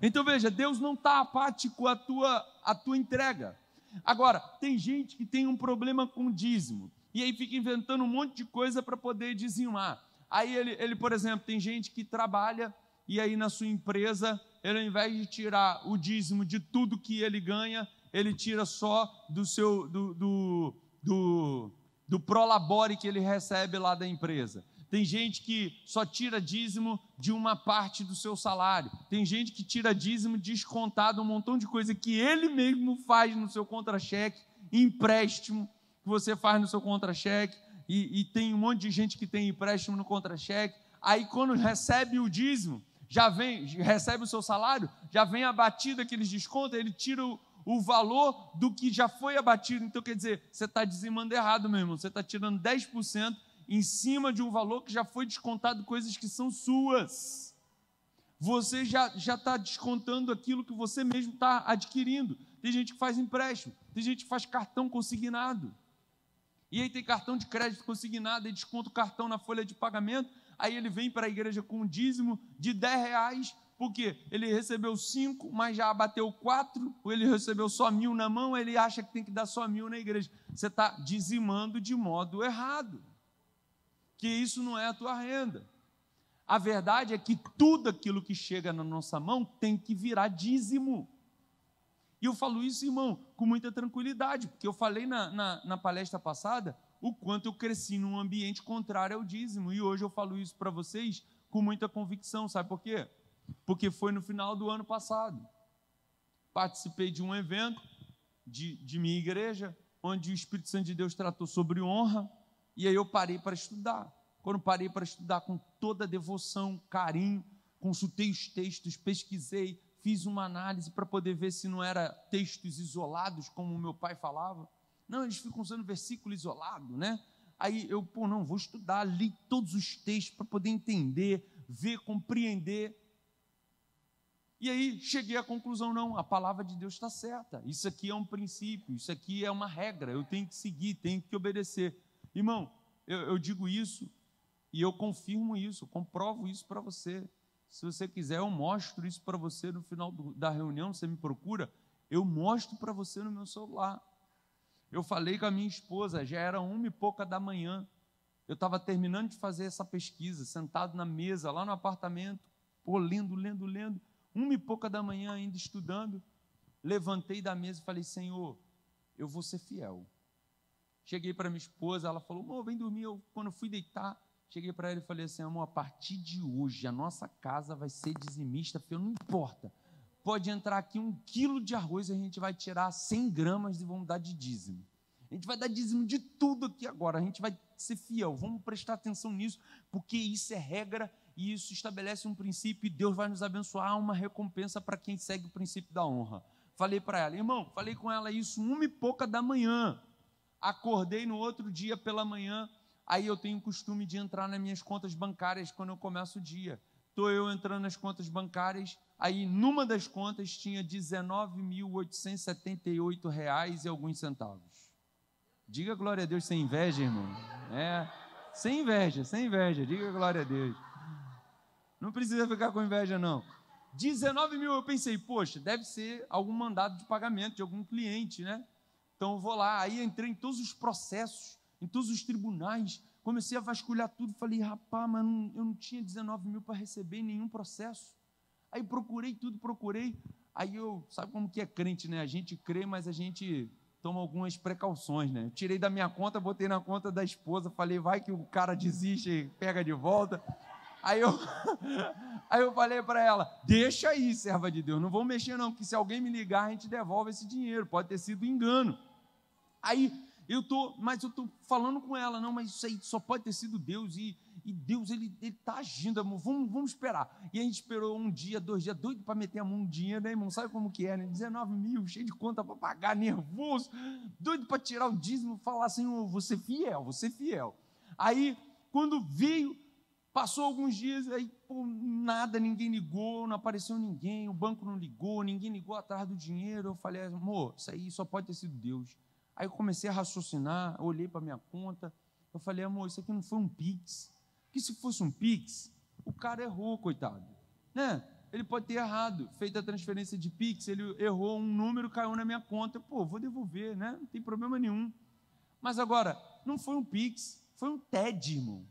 Então veja, Deus não está apático à tua entrega. Agora, tem gente que tem um problema com dízimo, e aí fica inventando um monte de coisa para poder dizimar. Aí ele, por exemplo, tem gente que trabalha, e aí na sua empresa, ele ao invés de tirar o dízimo de tudo que ele ganha, ele tira só do prolabore que ele recebe lá da empresa. Tem gente que só tira dízimo de uma parte do seu salário. Tem gente que tira dízimo descontado, um montão de coisa que ele mesmo faz no seu contra-cheque, empréstimo que você faz no seu contra-cheque, e tem um monte de gente que tem empréstimo no contra-cheque. Aí quando recebe o dízimo, recebe o seu salário, já vem abatido aqueles descontos, ele tira o valor do que já foi abatido. Então quer dizer, você está dizimando errado, meu irmão, você está tirando 10% em cima de um valor que já foi descontado, coisas que são suas. Você já está descontando aquilo que você mesmo está adquirindo. Tem gente que faz empréstimo, tem gente que faz cartão consignado, e aí tem cartão de crédito consignado, e desconta o cartão na folha de pagamento, aí ele vem para a igreja com um dízimo de R$10, porque ele recebeu 5, mas já abateu 4, ou ele recebeu só 1.000 na mão, ele acha que tem que dar só 1.000 na igreja. Você está dizimando de modo errado, que isso não é a tua renda. A verdade é que tudo aquilo que chega na nossa mão tem que virar dízimo. E eu falo isso, irmão, com muita tranquilidade, porque eu falei na palestra passada o quanto eu cresci num ambiente contrário ao dízimo, e hoje eu falo isso para vocês com muita convicção. Sabe por quê? Porque foi no final do ano passado. Participei de um evento de minha igreja, onde o Espírito Santo de Deus tratou sobre honra, e aí eu parei para estudar. Quando parei para estudar com toda devoção, carinho, consultei os textos, pesquisei, fiz uma análise para poder ver se não era textos isolados, como o meu pai falava. Não, eles ficam usando versículo isolado, né? Aí eu, vou estudar, li todos os textos para poder entender, ver, compreender. E aí cheguei à conclusão, não, a palavra de Deus está certa. Isso aqui é um princípio, isso aqui é uma regra, eu tenho que seguir, tenho que obedecer. Irmão, eu digo isso e eu confirmo isso, eu comprovo isso para você. Se você quiser, eu mostro isso para você no final da reunião, você me procura, eu mostro para você no meu celular. Eu falei com a minha esposa, já era 1h pouca da manhã, eu estava terminando de fazer essa pesquisa, sentado na mesa, lá no apartamento, lendo, 1h pouca da manhã ainda estudando, levantei da mesa e falei, Senhor, eu vou ser fiel. Cheguei para minha esposa, ela falou, amor, vem dormir. Quando eu fui deitar, cheguei para ela e falei assim, amor, a partir de hoje a nossa casa vai ser dizimista, fiel, não importa, pode entrar aqui 1 quilo de arroz, a gente vai tirar 100 gramas e vamos dar de dízimo. A gente vai dar dízimo de tudo aqui agora, a gente vai ser fiel, vamos prestar atenção nisso, porque isso é regra e isso estabelece um princípio e Deus vai nos abençoar, uma recompensa para quem segue o princípio da honra. Falei para ela, irmão, falei com ela isso 1h pouca da manhã, acordei no outro dia pela manhã, aí eu tenho o costume de entrar nas minhas contas bancárias quando eu começo o dia. Estou eu entrando nas contas bancárias, aí numa das contas tinha R$19.878 e alguns centavos. Diga glória a Deus sem inveja, irmão. Sem inveja, diga glória a Deus. Não precisa ficar com inveja, não. 19 mil, eu pensei, poxa, deve ser algum mandado de pagamento de algum cliente, né? Então eu vou lá, aí entrei em todos os processos, em todos os tribunais, comecei a vasculhar tudo, falei, rapaz, mas eu não tinha 19 mil para receber em nenhum processo. Aí procurei, aí sabe como que é crente, né? A gente crê, mas a gente toma algumas precauções, né? Eu tirei da minha conta, botei na conta da esposa, falei, vai que o cara desiste e pega de volta. Aí eu falei para ela, deixa aí, serva de Deus, não vou mexer não, porque se alguém me ligar, a gente devolve esse dinheiro, pode ter sido engano. Aí eu estou falando com ela, não, mas isso aí só pode ter sido Deus, e Deus, ele está agindo, amor, vamos esperar. E a gente esperou 1 dia, 2 dias, doido para meter a mão no dinheiro, né, irmão? Sabe como que é, né? 19 mil, cheio de conta para pagar, nervoso, doido para tirar o dízimo, falar assim, vou ser fiel. Aí, quando veio Passou alguns dias, aí, pô, nada, ninguém ligou, não apareceu ninguém, o banco não ligou, ninguém ligou atrás do dinheiro. Eu falei, amor, isso aí só pode ter sido Deus. Aí eu comecei a raciocinar, olhei para a minha conta, eu falei, amor, isso aqui não foi um Pix. Porque se fosse um Pix, o cara errou, coitado, né? Ele pode ter errado, feito a transferência de Pix, ele errou um número, caiu na minha conta, pô, vou devolver, né? Não tem problema nenhum. Mas agora, não foi um Pix, foi um TED, irmão.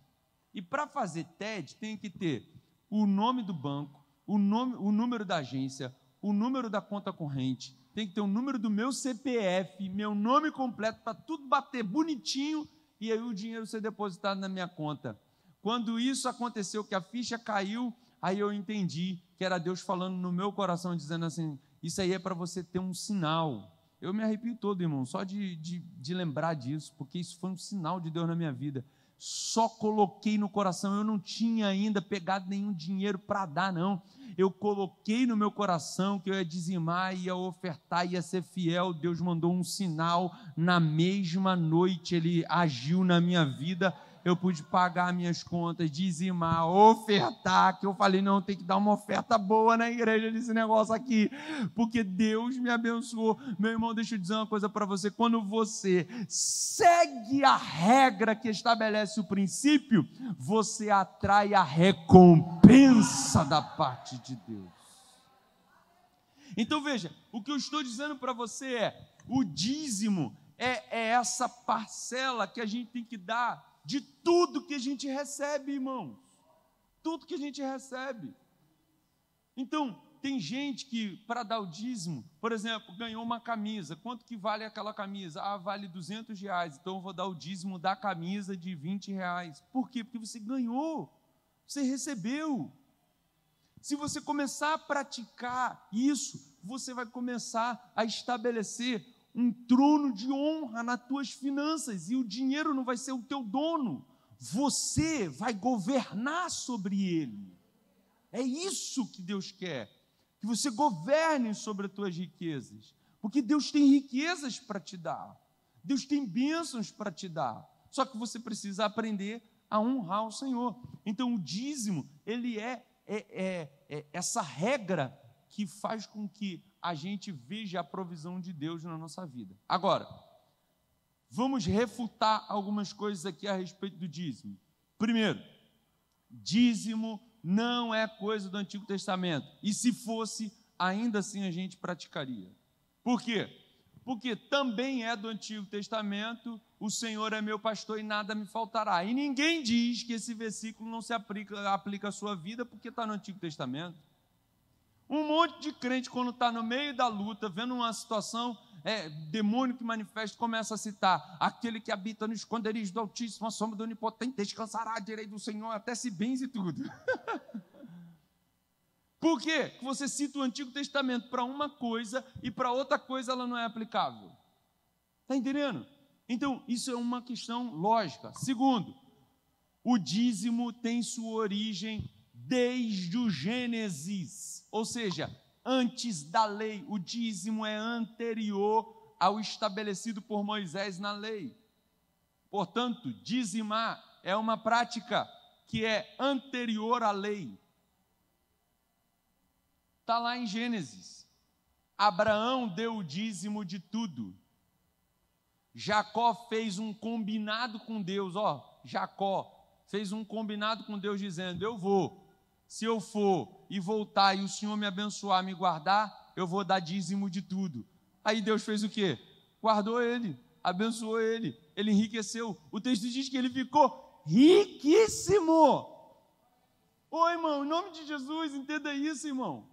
E para fazer TED, tem que ter o nome do banco, o número da agência, o número da conta corrente, tem que ter o número do meu CPF, meu nome completo, para tudo bater bonitinho, e aí o dinheiro ser depositado na minha conta. Quando isso aconteceu, que a ficha caiu, aí eu entendi que era Deus falando no meu coração, dizendo assim, isso aí é para você ter um sinal. Eu me arrepio todo, irmão, só de lembrar disso, porque isso foi um sinal de Deus na minha vida. Só coloquei no coração, eu não tinha ainda pegado nenhum dinheiro para dar, não. Eu coloquei no meu coração que eu ia dizimar, ia ofertar, ia ser fiel. Deus mandou um sinal, na mesma noite Ele agiu na minha vida. Eu pude pagar minhas contas, dizimar, ofertar, que eu falei, não, tem que dar uma oferta boa na igreja desse negócio aqui, porque Deus me abençoou. Meu irmão, deixa eu dizer uma coisa para você, quando você segue a regra que estabelece o princípio, você atrai a recompensa da parte de Deus. Então veja, o que eu estou dizendo para você é, o dízimo é essa parcela que a gente tem que dar de tudo que a gente recebe, irmãos. Tudo que a gente recebe. Então, tem gente que, para dar o dízimo, por exemplo, ganhou uma camisa. Quanto que vale aquela camisa? Ah, vale R$200. Então, eu vou dar o dízimo da camisa de R$20. Por quê? Porque você ganhou. Você recebeu. Se você começar a praticar isso, você vai começar a estabelecer um trono de honra nas tuas finanças, e o dinheiro não vai ser o teu dono, você vai governar sobre ele. É isso que Deus quer, que você governe sobre as tuas riquezas, porque Deus tem riquezas para te dar, Deus tem bênçãos para te dar, só que você precisa aprender a honrar o Senhor. Então o dízimo, ele é essa regra que faz com que a gente veja a provisão de Deus na nossa vida. Agora, vamos refutar algumas coisas aqui a respeito do dízimo. Primeiro, dízimo não é coisa do Antigo Testamento. E se fosse, ainda assim a gente praticaria. Por quê? Porque também é do Antigo Testamento, o Senhor é meu pastor e nada me faltará. E ninguém diz que esse versículo não se aplica à sua vida porque está no Antigo Testamento. Um monte de crente, quando está no meio da luta, vendo uma situação, demônio que manifesta, começa a citar, aquele que habita no esconderijo do Altíssimo, a sombra do Onipotente, descansará à direita do Senhor, até se benze tudo. Por quê? Porque você cita o Antigo Testamento para uma coisa e para outra coisa ela não é aplicável. Está entendendo? Então, isso é uma questão lógica. Segundo, o dízimo tem sua origem desde o Gênesis, ou seja, antes da lei. O dízimo é anterior ao estabelecido por Moisés na lei. Portanto, dizimar é uma prática que é anterior à lei. Está lá em Gênesis. Abraão deu o dízimo de tudo. Jacó fez um combinado com Deus. Jacó fez um combinado com Deus dizendo, eu vou. Se eu for e voltar e o Senhor me abençoar, me guardar, eu vou dar dízimo de tudo. Aí Deus fez o quê? Guardou ele, abençoou ele, ele enriqueceu. O texto diz que ele ficou riquíssimo. Irmão, em nome de Jesus, entenda isso, irmão.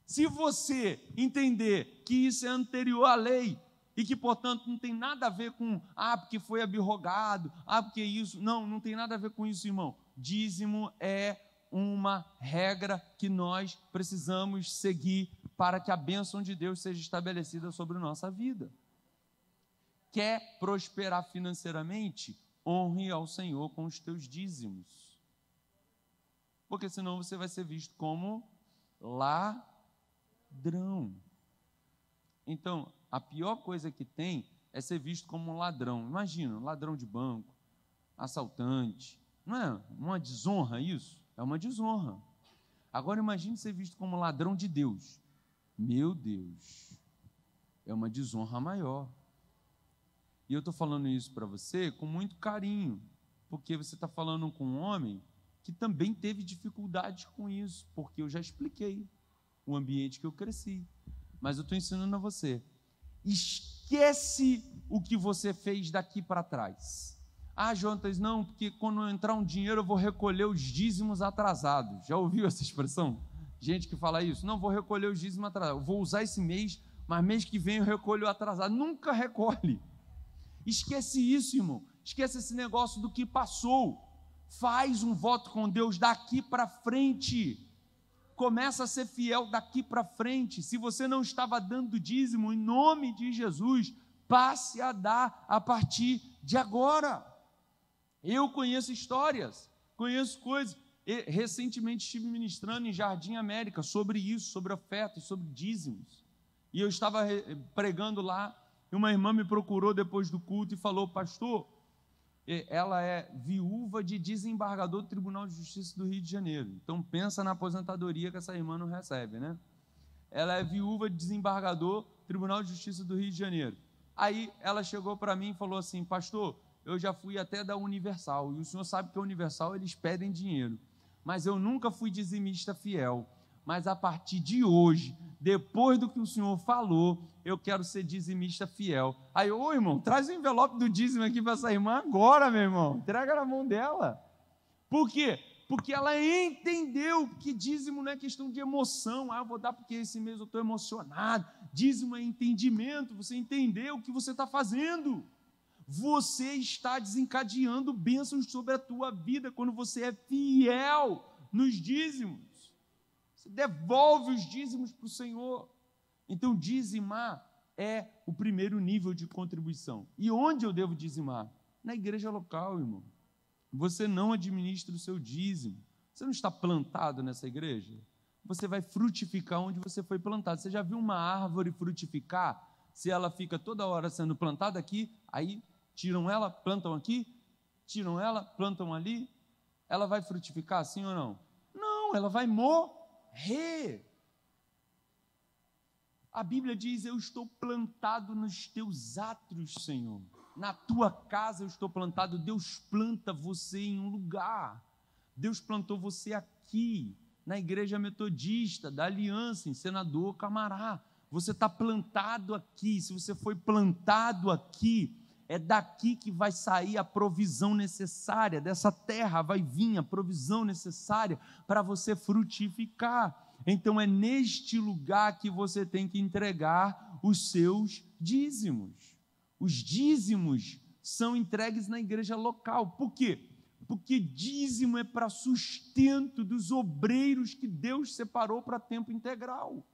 Se você entender que isso é anterior à lei, e que, portanto, não tem nada a ver com, porque foi abrogado, porque isso, não tem nada a ver com isso, irmão. Dízimo é uma regra que nós precisamos seguir para que a bênção de Deus seja estabelecida sobre a nossa vida. Quer prosperar financeiramente? Honre ao Senhor com os teus dízimos. Porque senão você vai ser visto como ladrão. Então, a pior coisa que tem é ser visto como um ladrão. Imagina, ladrão de banco, assaltante, Não é uma desonra isso? É uma desonra. Agora imagine ser visto como ladrão de Deus. Meu Deus, é uma desonra maior. E eu estou falando isso para você com muito carinho, porque você está falando com um homem que também teve dificuldade com isso, porque eu já expliquei o ambiente que eu cresci. Mas eu estou ensinando a você. Esquece o que você fez daqui para trás. Ah, Jonatas, não, porque quando entrar um dinheiro eu vou recolher os dízimos atrasados. Já ouviu essa expressão? Gente que fala isso. Não, vou recolher os dízimos atrasados. Eu vou usar esse mês, mas mês que vem eu recolho o atrasado. Nunca recolhe. Esquece isso, irmão. Esquece esse negócio do que passou. Faz um voto com Deus daqui para frente. Começa a ser fiel daqui para frente. Se você não estava dando dízimo, em nome de Jesus, passe a dar a partir de agora. Eu conheço histórias, conheço coisas. Recentemente estive ministrando em Jardim América sobre isso, sobre ofertas, sobre dízimos. E eu estava pregando lá, e uma irmã me procurou depois do culto e falou: pastor, ela é viúva de desembargador do Tribunal de Justiça do Rio de Janeiro. Então pensa na aposentadoria que essa irmã não recebe, né? Ela é viúva de desembargador do Tribunal de Justiça do Rio de Janeiro. Aí ela chegou para mim e falou assim: pastor, eu já fui até da Universal, e o senhor sabe que a Universal eles pedem dinheiro, mas eu nunca fui dizimista fiel, mas a partir de hoje, depois do que o senhor falou, eu quero ser dizimista fiel. Aí, ô irmão, traz o envelope do dízimo aqui para essa irmã agora, meu irmão, entrega na mão dela. Por quê? Porque ela entendeu que dízimo não é questão de emoção. Ah, eu vou dar porque esse mês eu estou emocionado. Dízimo é entendimento, você entendeu o que você está fazendo. Você está desencadeando bênçãos sobre a tua vida quando você é fiel nos dízimos. Você devolve os dízimos para o Senhor. Então, dizimar é o primeiro nível de contribuição. E onde eu devo dizimar? Na igreja local, irmão. Você não administra o seu dízimo. Você não está plantado nessa igreja? Você vai frutificar onde você foi plantado. Você já viu uma árvore frutificar? Se ela fica toda hora sendo plantada aqui, aí tiram ela, plantam aqui, tiram ela, plantam ali, ela vai frutificar, sim ou não? Não, ela vai morrer. A Bíblia diz: eu estou plantado nos teus átrios, Senhor. Na tua casa eu estou plantado. Deus planta você em um lugar. Deus plantou você aqui, na igreja metodista, da Aliança, em Senador Camará. Você está plantado aqui. Se você foi plantado aqui, é daqui que vai sair a provisão necessária, dessa terra vai vir a provisão necessária para você frutificar. Então é neste lugar que você tem que entregar os seus dízimos. Os dízimos são entregues na igreja local. Por quê? Porque dízimo é para sustento dos obreiros que Deus separou para tempo integral.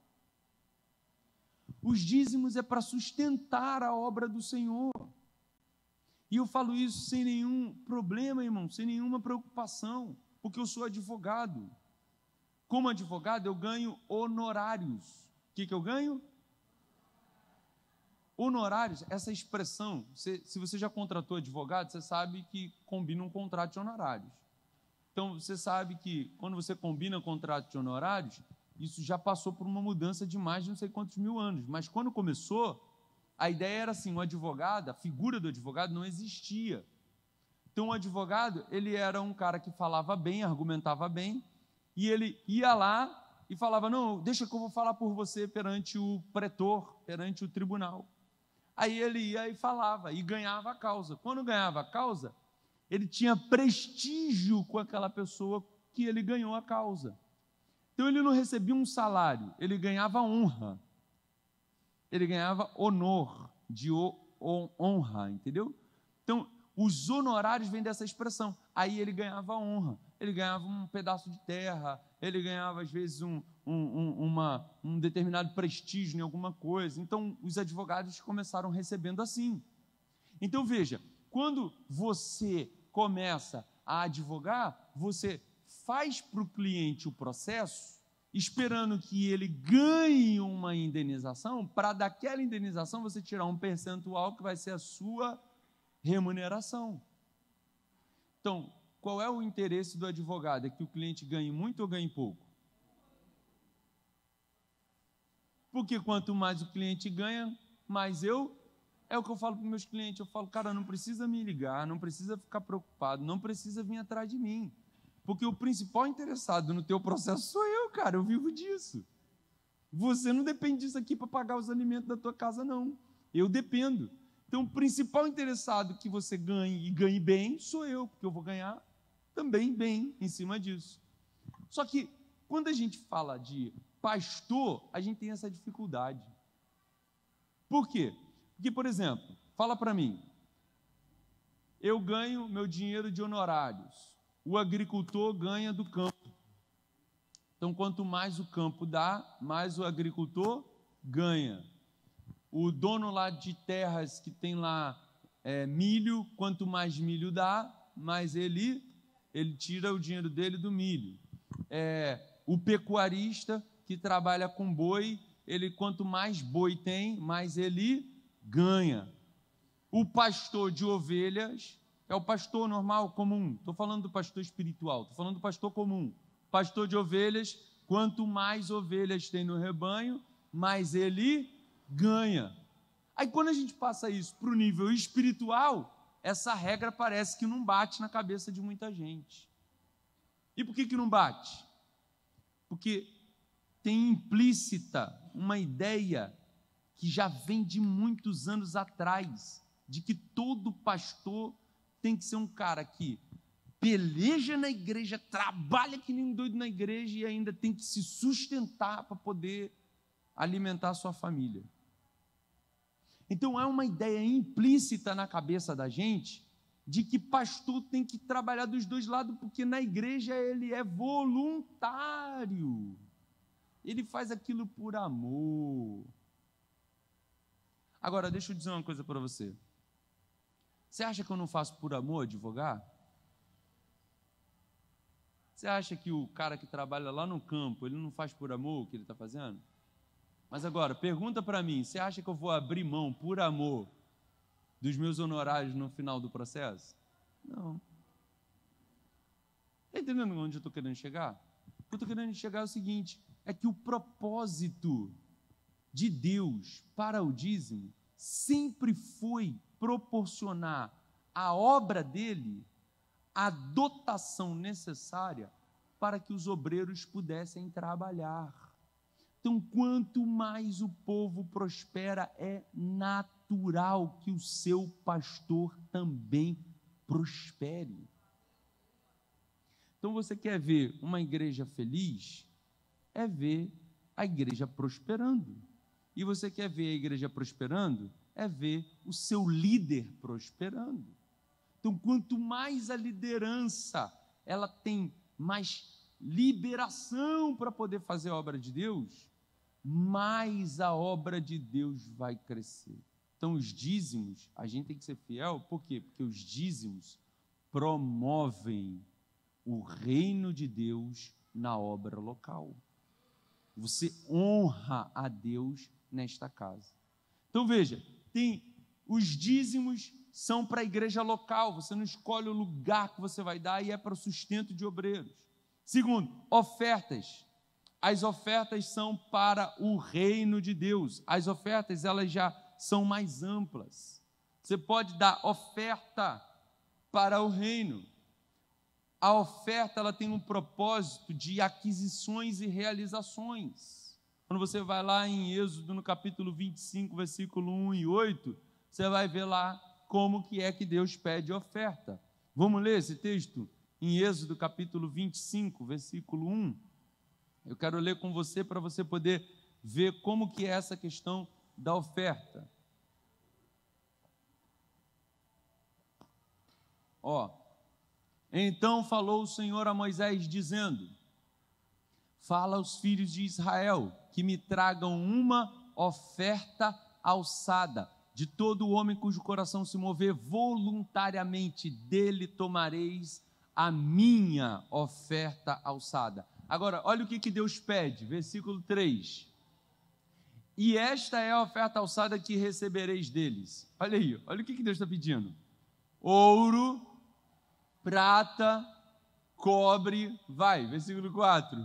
Os dízimos é para sustentar a obra do Senhor. E eu falo isso sem nenhum problema, irmão, sem nenhuma preocupação, porque eu sou advogado. Como advogado, eu ganho honorários. O que eu ganho? Honorários, essa expressão, se você já contratou advogado, você sabe que combina um contrato de honorários. Então, você sabe que quando você combina contrato de honorários, isso já passou por uma mudança de mais de não sei quantos mil anos. Mas quando começou, a ideia era assim: o advogado, a figura do advogado não existia. Então, o advogado, ele era um cara que falava bem, argumentava bem, e ele ia lá e falava: não, deixa que eu vou falar por você perante o pretor, perante o tribunal. Aí ele ia e falava, e ganhava a causa. Quando ganhava a causa, ele tinha prestígio com aquela pessoa que ele ganhou a causa. Então ele não recebia um salário, ele ganhava honra. Ele ganhava honor, de honra, entendeu? Então, os honorários vêm dessa expressão. Aí ele ganhava honra, ele ganhava um pedaço de terra, ele ganhava, às vezes, um determinado prestígio em alguma coisa. Então, os advogados começaram recebendo assim. Então, veja, quando você começa a advogar, você faz para o cliente o processo, esperando que ele ganhe uma indenização, para daquela indenização você tirar um percentual que vai ser a sua remuneração. Então, qual é o interesse do advogado? É que o cliente ganhe muito ou ganhe pouco? Porque quanto mais o cliente ganha, mais eu... É o que eu falo para os meus clientes. Eu falo, cara, não precisa me ligar, não precisa ficar preocupado, não precisa vir atrás de mim. Porque o principal interessado no teu processo sou eu, cara, eu vivo disso. Você não depende disso aqui para pagar os alimentos da tua casa, não. Eu dependo. Então, o principal interessado que você ganhe e ganhe bem sou eu, porque eu vou ganhar também bem em cima disso. Só que, quando a gente fala de pastor, a gente tem essa dificuldade. Por quê? Porque, por exemplo, fala para mim, eu ganho meu dinheiro de honorários, o agricultor ganha do campo. Então, quanto mais o campo dá, mais o agricultor ganha. O dono lá de terras que tem lá milho, quanto mais milho dá, mais ele tira o dinheiro dele do milho. O pecuarista que trabalha com boi, quanto mais boi tem, mais ele ganha. O pastor de ovelhas é o pastor normal, comum. Estou falando do pastor espiritual, estou falando do pastor comum. Pastor de ovelhas, quanto mais ovelhas tem no rebanho, mais ele ganha. Aí quando a gente passa isso para o nível espiritual, essa regra parece que não bate na cabeça de muita gente. E por que não bate? Porque tem implícita uma ideia que já vem de muitos anos atrás, de que todo pastor tem que ser um cara que peleja na igreja, trabalha que nem um doido na igreja e ainda tem que se sustentar para poder alimentar a sua família. Então, é uma ideia implícita na cabeça da gente de que pastor tem que trabalhar dos dois lados, porque na igreja ele é voluntário. Ele faz aquilo por amor. Agora, deixa eu dizer uma coisa para você. Você acha que eu não faço por amor advogar? Você acha que o cara que trabalha lá no campo, ele não faz por amor o que ele está fazendo? Mas agora, pergunta para mim, você acha que eu vou abrir mão por amor dos meus honorários no final do processo? Não. Está entendendo onde eu estou querendo chegar? O que eu estou querendo chegar é o seguinte, é que o propósito de Deus para o dízimo sempre foi proporcionar à obra dele a dotação necessária para que os obreiros pudessem trabalhar. Então, quanto mais o povo prospera, é natural que o seu pastor também prospere. Então, você quer ver uma igreja feliz? É ver a igreja prosperando. E você quer ver a igreja prosperando? É ver o seu líder prosperando. Então, quanto mais a liderança ela tem mais liberação para poder fazer a obra de Deus, mais a obra de Deus vai crescer. Então, os dízimos, a gente tem que ser fiel, por quê? Porque os dízimos promovem o reino de Deus na obra local. Você honra a Deus nesta casa. Então, veja, os dízimos são para a igreja local, você não escolhe o lugar que você vai dar e é para o sustento de obreiros. Segundo, ofertas. As ofertas são para o reino de Deus. As ofertas, elas já são mais amplas. Você pode dar oferta para o reino. A oferta, ela tem um propósito de aquisições e realizações. Quando você vai lá em Êxodo, no capítulo 25, versículo 1 e 8, você vai ver lá como que é que Deus pede oferta. Vamos ler esse texto? Em Êxodo, capítulo 25, versículo 1. Eu quero ler com você para você poder ver como que é essa questão da oferta. Então falou o Senhor a Moisés, dizendo: fala aos filhos de Israel que me tragam uma oferta alçada. De todo homem cujo coração se mover voluntariamente, dele tomareis a minha oferta alçada. Agora, olha o que Deus pede, versículo 3. E esta é a oferta alçada que recebereis deles. Olha aí, olha o que Deus está pedindo. Ouro, prata cobre, versículo 4.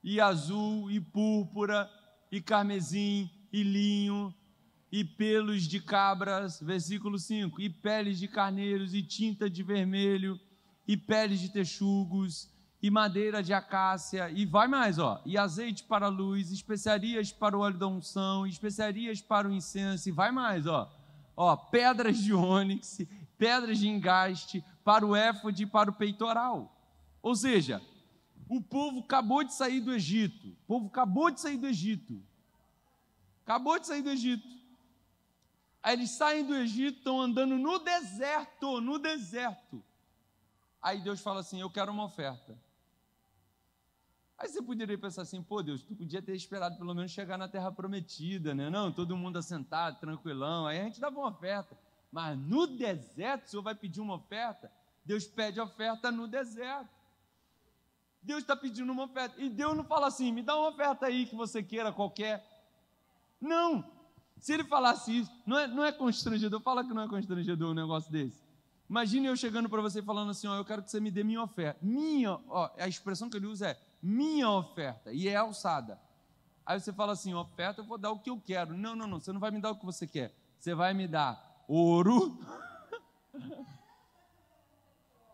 E azul, e púrpura, e carmesim, e linho, e pelos de cabras, versículo 5, e peles de carneiros, e tinta de vermelho, e peles de texugos, e madeira de acácia, e vai mais, e azeite para a luz, especiarias para o óleo da unção, especiarias para o incenso, e vai mais, pedras de ônix, pedras de engaste, para o éfode e para o peitoral. Ou seja, o povo acabou de sair do Egito, acabou de sair do Egito. Aí eles saem do Egito, estão andando no deserto. Aí Deus fala assim, eu quero uma oferta. Aí você poderia pensar assim, pô Deus, tu podia ter esperado pelo menos chegar na terra prometida, né? Não, todo mundo assentado, tranquilão, aí a gente dava uma oferta. Mas no deserto, o Senhor vai pedir uma oferta? Deus pede oferta no deserto. Deus está pedindo uma oferta. E Deus não fala assim, me dá uma oferta aí que você queira, qualquer. Não. Se ele falasse isso, não é constrangedor. Fala que não é constrangedor um negócio desse. Imagine eu chegando para você falando assim, eu quero que você me dê minha oferta. A expressão que ele usa é minha oferta, e é alçada. Aí você fala assim, oferta, eu vou dar o que eu quero. Não, você não vai me dar o que você quer. Você vai me dar ouro,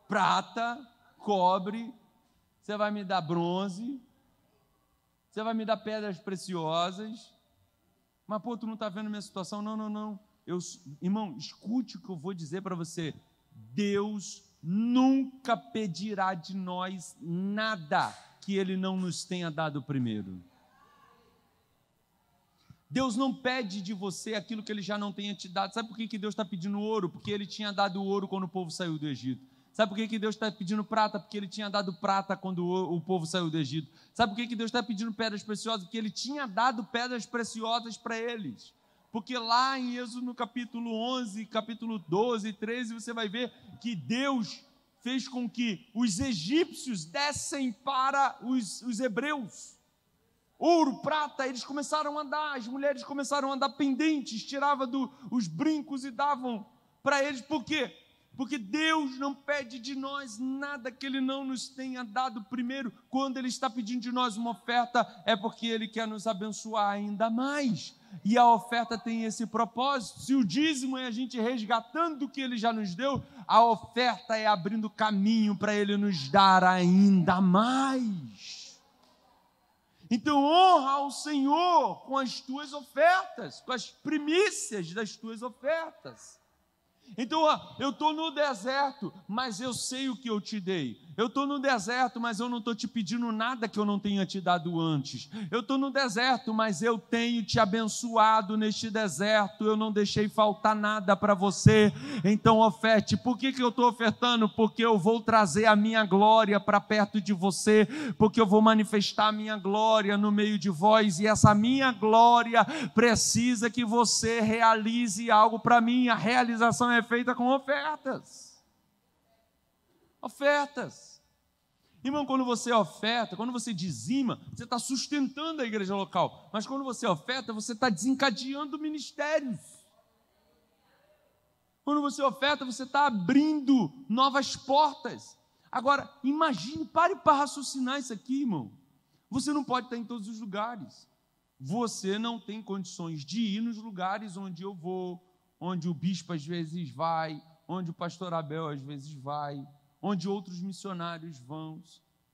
prata, cobre, você vai me dar bronze, você vai me dar pedras preciosas. Mas, pô, tu não está vendo minha situação? Não. Irmão, escute o que eu vou dizer para você. Deus nunca pedirá de nós nada que Ele não nos tenha dado primeiro. Deus não pede de você aquilo que Ele já não tenha te dado. Sabe por que Deus está pedindo ouro? Porque Ele tinha dado ouro quando o povo saiu do Egito. Sabe por que Deus está pedindo prata? Porque Ele tinha dado prata quando o povo saiu do Egito. Sabe por que Deus está pedindo pedras preciosas? Porque Ele tinha dado pedras preciosas para eles. Porque lá em Êxodo, no capítulo 11, capítulo 12 e 13, você vai ver que Deus fez com que os egípcios dessem para os hebreus. Ouro, prata, eles começaram a dar, as mulheres começaram a dar pendentes, tiravam os brincos e davam para eles. Por quê? Porque Deus não pede de nós nada que Ele não nos tenha dado primeiro. Quando Ele está pedindo de nós uma oferta, é porque Ele quer nos abençoar ainda mais. E a oferta tem esse propósito. Se o dízimo é a gente resgatando o que Ele já nos deu, a oferta é abrindo caminho para Ele nos dar ainda mais. Então honra ao Senhor com as tuas ofertas, com as primícias das tuas ofertas. Então, eu estou no deserto, mas eu sei o que eu te dei. Eu estou no deserto, mas eu não estou te pedindo nada que eu não tenha te dado antes. Eu estou no deserto, mas eu tenho te abençoado neste deserto. Eu não deixei faltar nada para você. Então oferte. Por que eu estou ofertando? Porque eu vou trazer a minha glória para perto de você. Porque eu vou manifestar a minha glória no meio de vós. E essa minha glória precisa que você realize algo para mim. A realização é feita com ofertas. Ofertas. Irmão, quando você oferta, quando você dizima, você está sustentando a igreja local. Mas quando você oferta, você está desencadeando ministérios. Quando você oferta, você está abrindo novas portas. Agora, imagine, pare para raciocinar isso aqui, irmão. Você não pode estar em todos os lugares. Você não tem condições de ir nos lugares onde eu vou, onde o bispo às vezes vai, onde o pastor Abel às vezes vai, onde outros missionários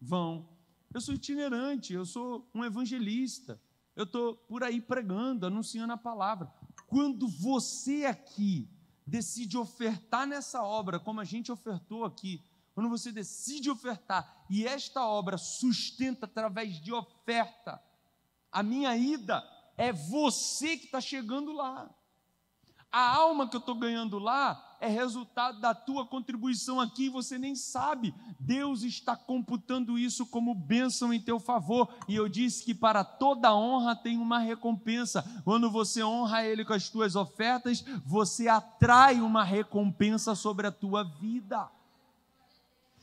vão. Eu sou itinerante, eu sou um evangelista, eu estou por aí pregando, anunciando a palavra. Quando você aqui decide ofertar nessa obra, como a gente ofertou aqui, quando você decide ofertar, e esta obra sustenta através de oferta, a minha ida é você que está chegando lá. A alma que eu estou ganhando lá é resultado da tua contribuição aqui e você nem sabe. Deus está computando isso como bênção em teu favor. E eu disse que para toda honra tem uma recompensa. Quando você honra Ele com as tuas ofertas, você atrai uma recompensa sobre a tua vida.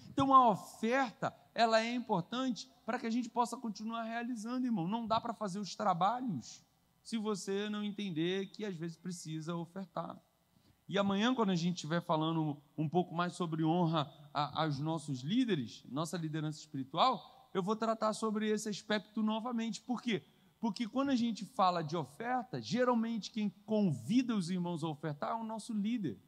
Então a oferta, ela é importante para que a gente possa continuar realizando, irmão. Não dá para fazer os trabalhos se você não entender que às vezes precisa ofertar. E amanhã, quando a gente estiver falando um pouco mais sobre honra aos nossos líderes, nossa liderança espiritual, eu vou tratar sobre esse aspecto novamente. Por quê? Porque quando a gente fala de oferta, geralmente quem convida os irmãos a ofertar é o nosso líder.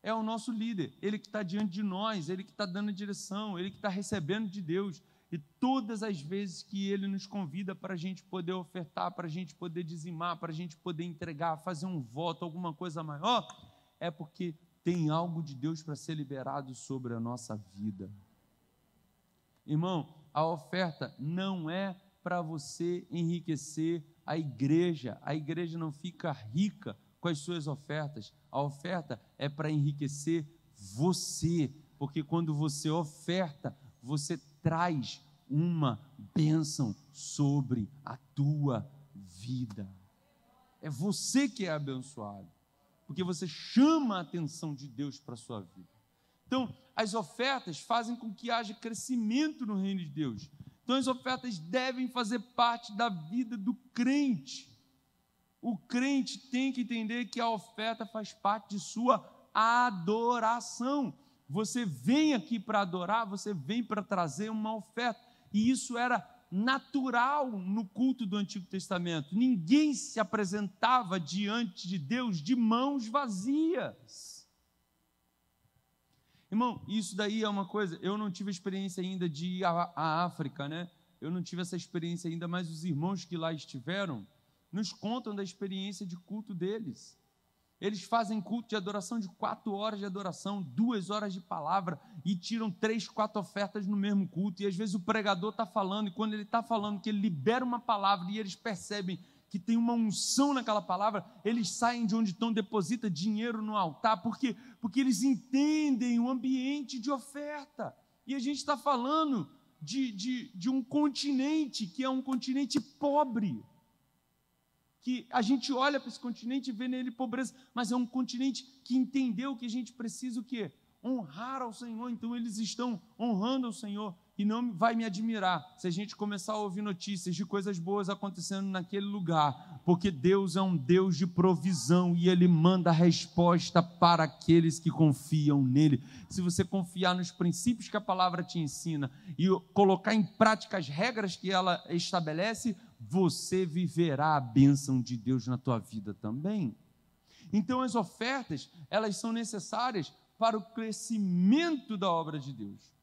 É o nosso líder, ele que está diante de nós, ele que está dando a direção, ele que está recebendo de Deus. E todas as vezes que ele nos convida para a gente poder ofertar, para a gente poder dizimar, para a gente poder entregar, fazer um voto, alguma coisa maior, é porque tem algo de Deus para ser liberado sobre a nossa vida. Irmão, a oferta não é para você enriquecer a igreja não fica rica com as suas ofertas, a oferta é para enriquecer você, porque quando você oferta, você traz uma bênção sobre a tua vida, é você que é abençoado, porque você chama a atenção de Deus para a sua vida. Então, as ofertas fazem com que haja crescimento no reino de Deus. Então, as ofertas devem fazer parte da vida do crente. O crente tem que entender que a oferta faz parte de sua adoração. Você vem aqui para adorar, você vem para trazer uma oferta. E isso era natural no culto do Antigo Testamento. Ninguém se apresentava diante de Deus de mãos vazias. Irmão, isso daí é uma coisa, eu não tive a experiência ainda de ir à África, né? Eu não tive essa experiência ainda, mas os irmãos que lá estiveram nos contam da experiência de culto deles. Eles fazem culto de adoração de 4 horas de adoração, 2 horas de palavra, e tiram 3, 4 ofertas no mesmo culto, e às vezes o pregador está falando, e quando ele está falando que ele libera uma palavra, e eles percebem que tem uma unção naquela palavra, eles saem de onde estão, deposita dinheiro no altar, porque eles entendem o ambiente de oferta, e a gente está falando de um continente, que é um continente pobre, que a gente olha para esse continente e vê nele pobreza, mas é um continente que entendeu que a gente precisa o quê? Honrar ao Senhor. Então eles estão honrando ao Senhor, e não vai me admirar se a gente começar a ouvir notícias de coisas boas acontecendo naquele lugar, porque Deus é um Deus de provisão, e Ele manda a resposta para aqueles que confiam nele. Se você confiar nos princípios que a palavra te ensina, e colocar em prática as regras que ela estabelece, você viverá a bênção de Deus na tua vida também. Então as ofertas, elas são necessárias para o crescimento da obra de Deus.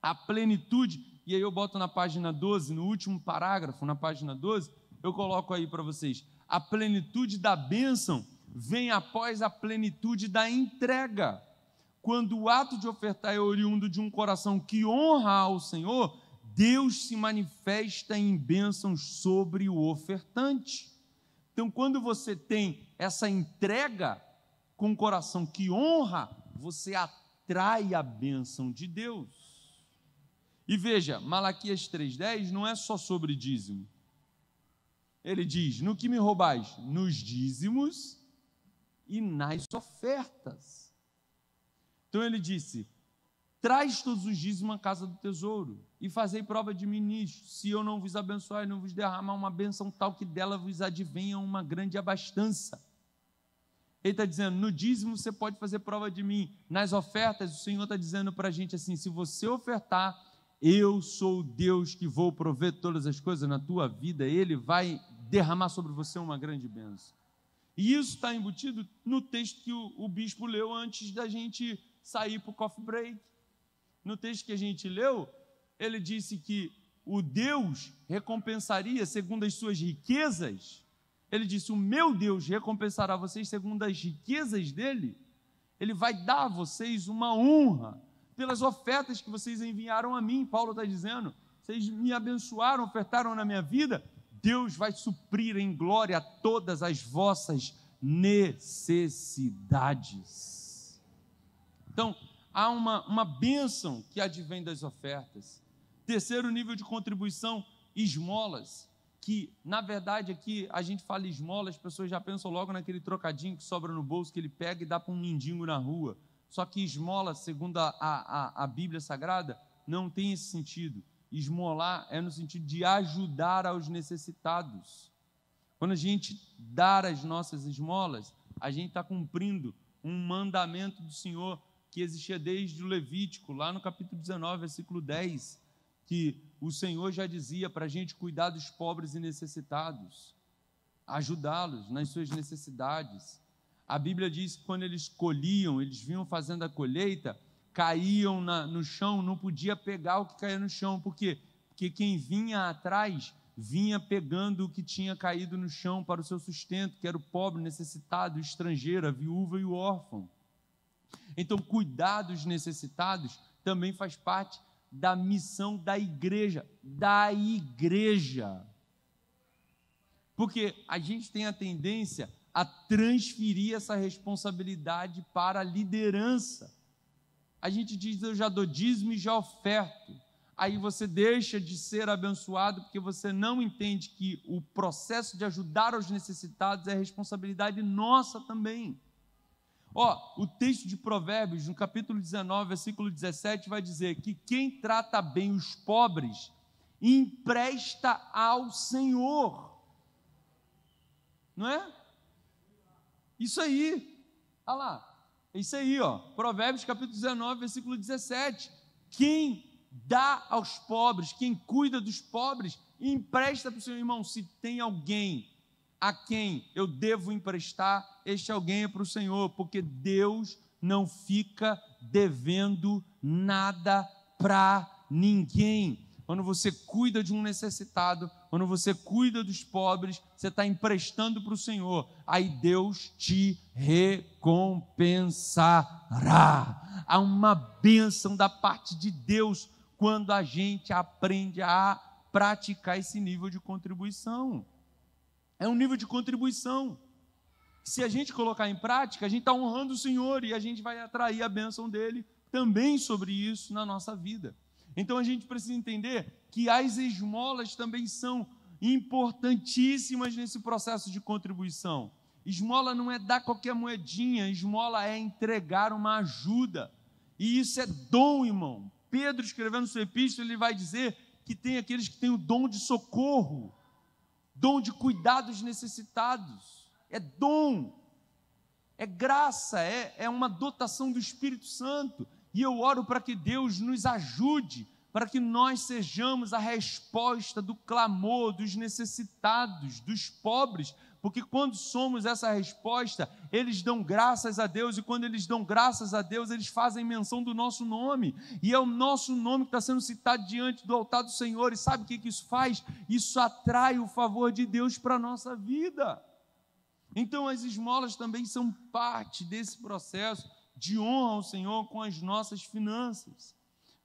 A plenitude, e aí eu boto na página 12, no último parágrafo, na página 12, eu coloco aí para vocês, a plenitude da bênção vem após a plenitude da entrega. Quando o ato de ofertar é oriundo de um coração que honra ao Senhor, Deus se manifesta em bênçãos sobre o ofertante. Então, quando você tem essa entrega com um coração que honra, você atrai a bênção de Deus. E veja, Malaquias 3,10 não é só sobre dízimo. Ele diz: no que me roubais? Nos dízimos e nas ofertas. Então ele disse: traz todos os dízimos à casa do tesouro, e fazei prova de mim nisto, se eu não vos abençoar e não vos derramar uma bênção tal que dela vos advenha uma grande abastança. Ele está dizendo, no dízimo você pode fazer prova de mim, nas ofertas o Senhor está dizendo para a gente assim, se você ofertar, eu sou o Deus que vou prover todas as coisas na tua vida, Ele vai derramar sobre você uma grande bênção. E isso está embutido no texto que o bispo leu antes da gente sair para o coffee break. No texto que a gente leu, ele disse que o Deus recompensaria segundo as suas riquezas. Ele disse, o meu Deus recompensará vocês segundo as riquezas dele. Ele vai dar a vocês uma honra pelas ofertas que vocês enviaram a mim. Paulo está dizendo, vocês me abençoaram, ofertaram na minha vida, Deus vai suprir em glória todas as vossas necessidades. Então, há uma bênção que advém das ofertas. Terceiro nível de contribuição, esmolas, que na verdade aqui a gente fala esmola, as pessoas já pensam logo naquele trocadinho que sobra no bolso, que ele pega e dá para um mendigo na rua. Só que esmola, segundo a Bíblia Sagrada, não tem esse sentido. Esmolar é no sentido de ajudar aos necessitados. Quando a gente dá as nossas esmolas, a gente está cumprindo um mandamento do Senhor que existia desde o Levítico, lá no capítulo 19, versículo 10, que o Senhor já dizia para a gente cuidar dos pobres e necessitados, ajudá-los nas suas necessidades. A Bíblia diz que quando eles colhiam, eles vinham fazendo a colheita, caíam no chão, não podia pegar o que caía no chão. Por quê? Porque quem vinha atrás vinha pegando o que tinha caído no chão para o seu sustento, que era o pobre, necessitado, o estrangeiro, a viúva e o órfão. Então, cuidar dos necessitados também faz parte da missão da igreja. Da igreja. Porque a gente tem a tendência a transferir essa responsabilidade para a liderança. A gente diz, eu já dou dízimo e já oferto. Aí você deixa de ser abençoado porque você não entende que o processo de ajudar os necessitados é responsabilidade nossa também. O texto de Provérbios, no capítulo 19, versículo 17, vai dizer que quem trata bem os pobres empresta ao Senhor. Não é? Isso aí. Olha lá. É isso aí, Provérbios capítulo 19, versículo 17. Quem dá aos pobres, quem cuida dos pobres, empresta para o seu irmão. Se tem alguém a quem eu devo emprestar, este alguém é para o Senhor, porque Deus não fica devendo nada para ninguém. Quando você cuida de um necessitado, quando você cuida dos pobres, você está emprestando para o Senhor, aí Deus te recompensará. Há uma bênção da parte de Deus quando a gente aprende a praticar esse nível de contribuição. É um nível de contribuição. Se a gente colocar em prática, a gente está honrando o Senhor e a gente vai atrair a bênção dele também sobre isso na nossa vida. Então a gente precisa entender que as esmolas também são importantíssimas nesse processo de contribuição. Esmola não é dar qualquer moedinha, esmola é entregar uma ajuda. E isso é dom, irmão. Pedro, escrevendo sua epístola, ele vai dizer que tem aqueles que têm o dom de socorro, dom de cuidar dos necessitados. É dom, é graça, é uma dotação do Espírito Santo. E eu oro para que Deus nos ajude, para que nós sejamos a resposta do clamor dos necessitados, dos pobres, porque quando somos essa resposta, eles dão graças a Deus, e quando eles dão graças a Deus, eles fazem menção do nosso nome, e é o nosso nome que está sendo citado diante do altar do Senhor. E sabe o que isso faz? Isso atrai o favor de Deus para a nossa vida. Então as esmolas também são parte desse processo de honra ao Senhor com as nossas finanças.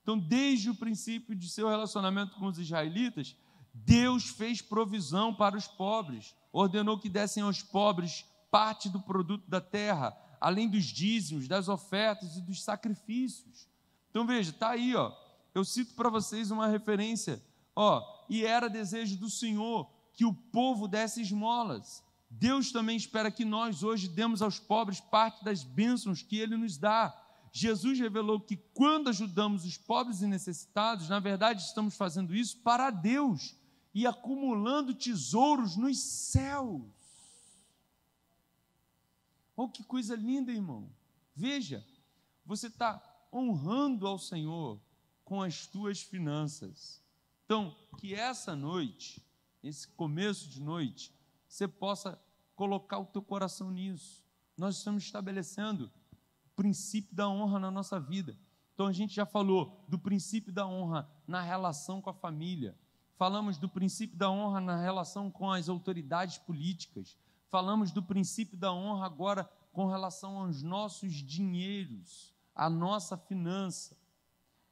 Então, desde o princípio de seu relacionamento com os israelitas, Deus fez provisão para os pobres, ordenou que dessem aos pobres parte do produto da terra, além dos dízimos, das ofertas e dos sacrifícios. Então veja, está aí, eu cito para vocês uma referência, e era desejo do Senhor que o povo desse esmolas. Deus também espera que nós hoje demos aos pobres parte das bênçãos que Ele nos dá. Jesus revelou que quando ajudamos os pobres e necessitados, na verdade estamos fazendo isso para Deus e acumulando tesouros nos céus. Oh, que coisa linda, irmão. Veja, você está honrando ao Senhor com as tuas finanças. Então, que essa noite, esse começo de noite, você possa colocar o teu coração nisso. Nós estamos estabelecendo o princípio da honra na nossa vida. Então a gente já falou do princípio da honra na relação com a família. Falamos do princípio da honra na relação com as autoridades políticas. Falamos do princípio da honra agora com relação aos nossos dinheiros, a nossa finança.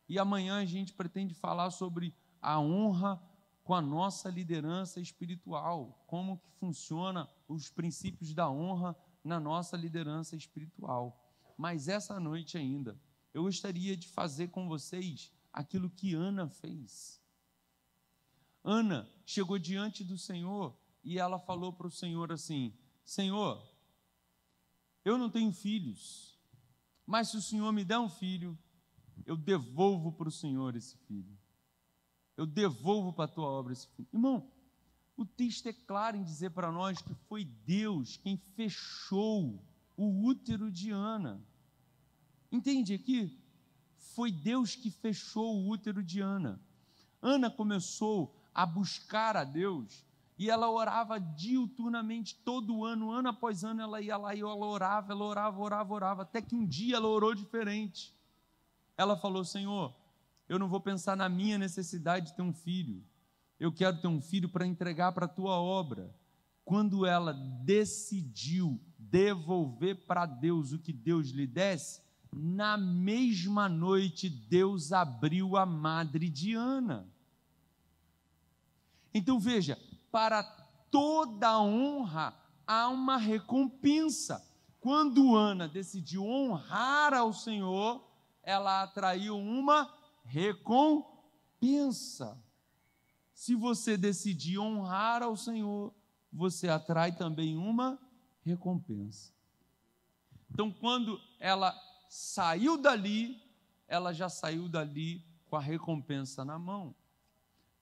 E amanhã a gente pretende falar sobre a honra com a nossa liderança espiritual, como que funciona os princípios da honra na nossa liderança espiritual. Mas essa noite ainda, eu gostaria de fazer com vocês aquilo que Ana fez. Ana chegou diante do Senhor e ela falou para o Senhor assim: Senhor, eu não tenho filhos, mas se o Senhor me der um filho, eu devolvo para o Senhor esse filho. Eu devolvo para a tua obra esse filho. Irmão, o texto é claro em dizer para nós que foi Deus quem fechou o útero de Ana. Entende aqui? Foi Deus que fechou o útero de Ana. Ana começou a buscar a Deus e ela orava diuturnamente todo ano, ano após ano ela ia lá e ela orava, até que um dia ela orou diferente. Ela falou: Senhor, eu não vou pensar na minha necessidade de ter um filho, eu quero ter um filho para entregar para a tua obra. Quando ela decidiu devolver para Deus o que Deus lhe desse, na mesma noite Deus abriu a madre de Ana. Então veja, para toda honra há uma recompensa. Quando Ana decidiu honrar ao Senhor, ela atraiu uma recompensa. Se você decidir honrar ao Senhor, você atrai também uma recompensa. Então, quando ela saiu dali, ela já saiu dali com a recompensa na mão.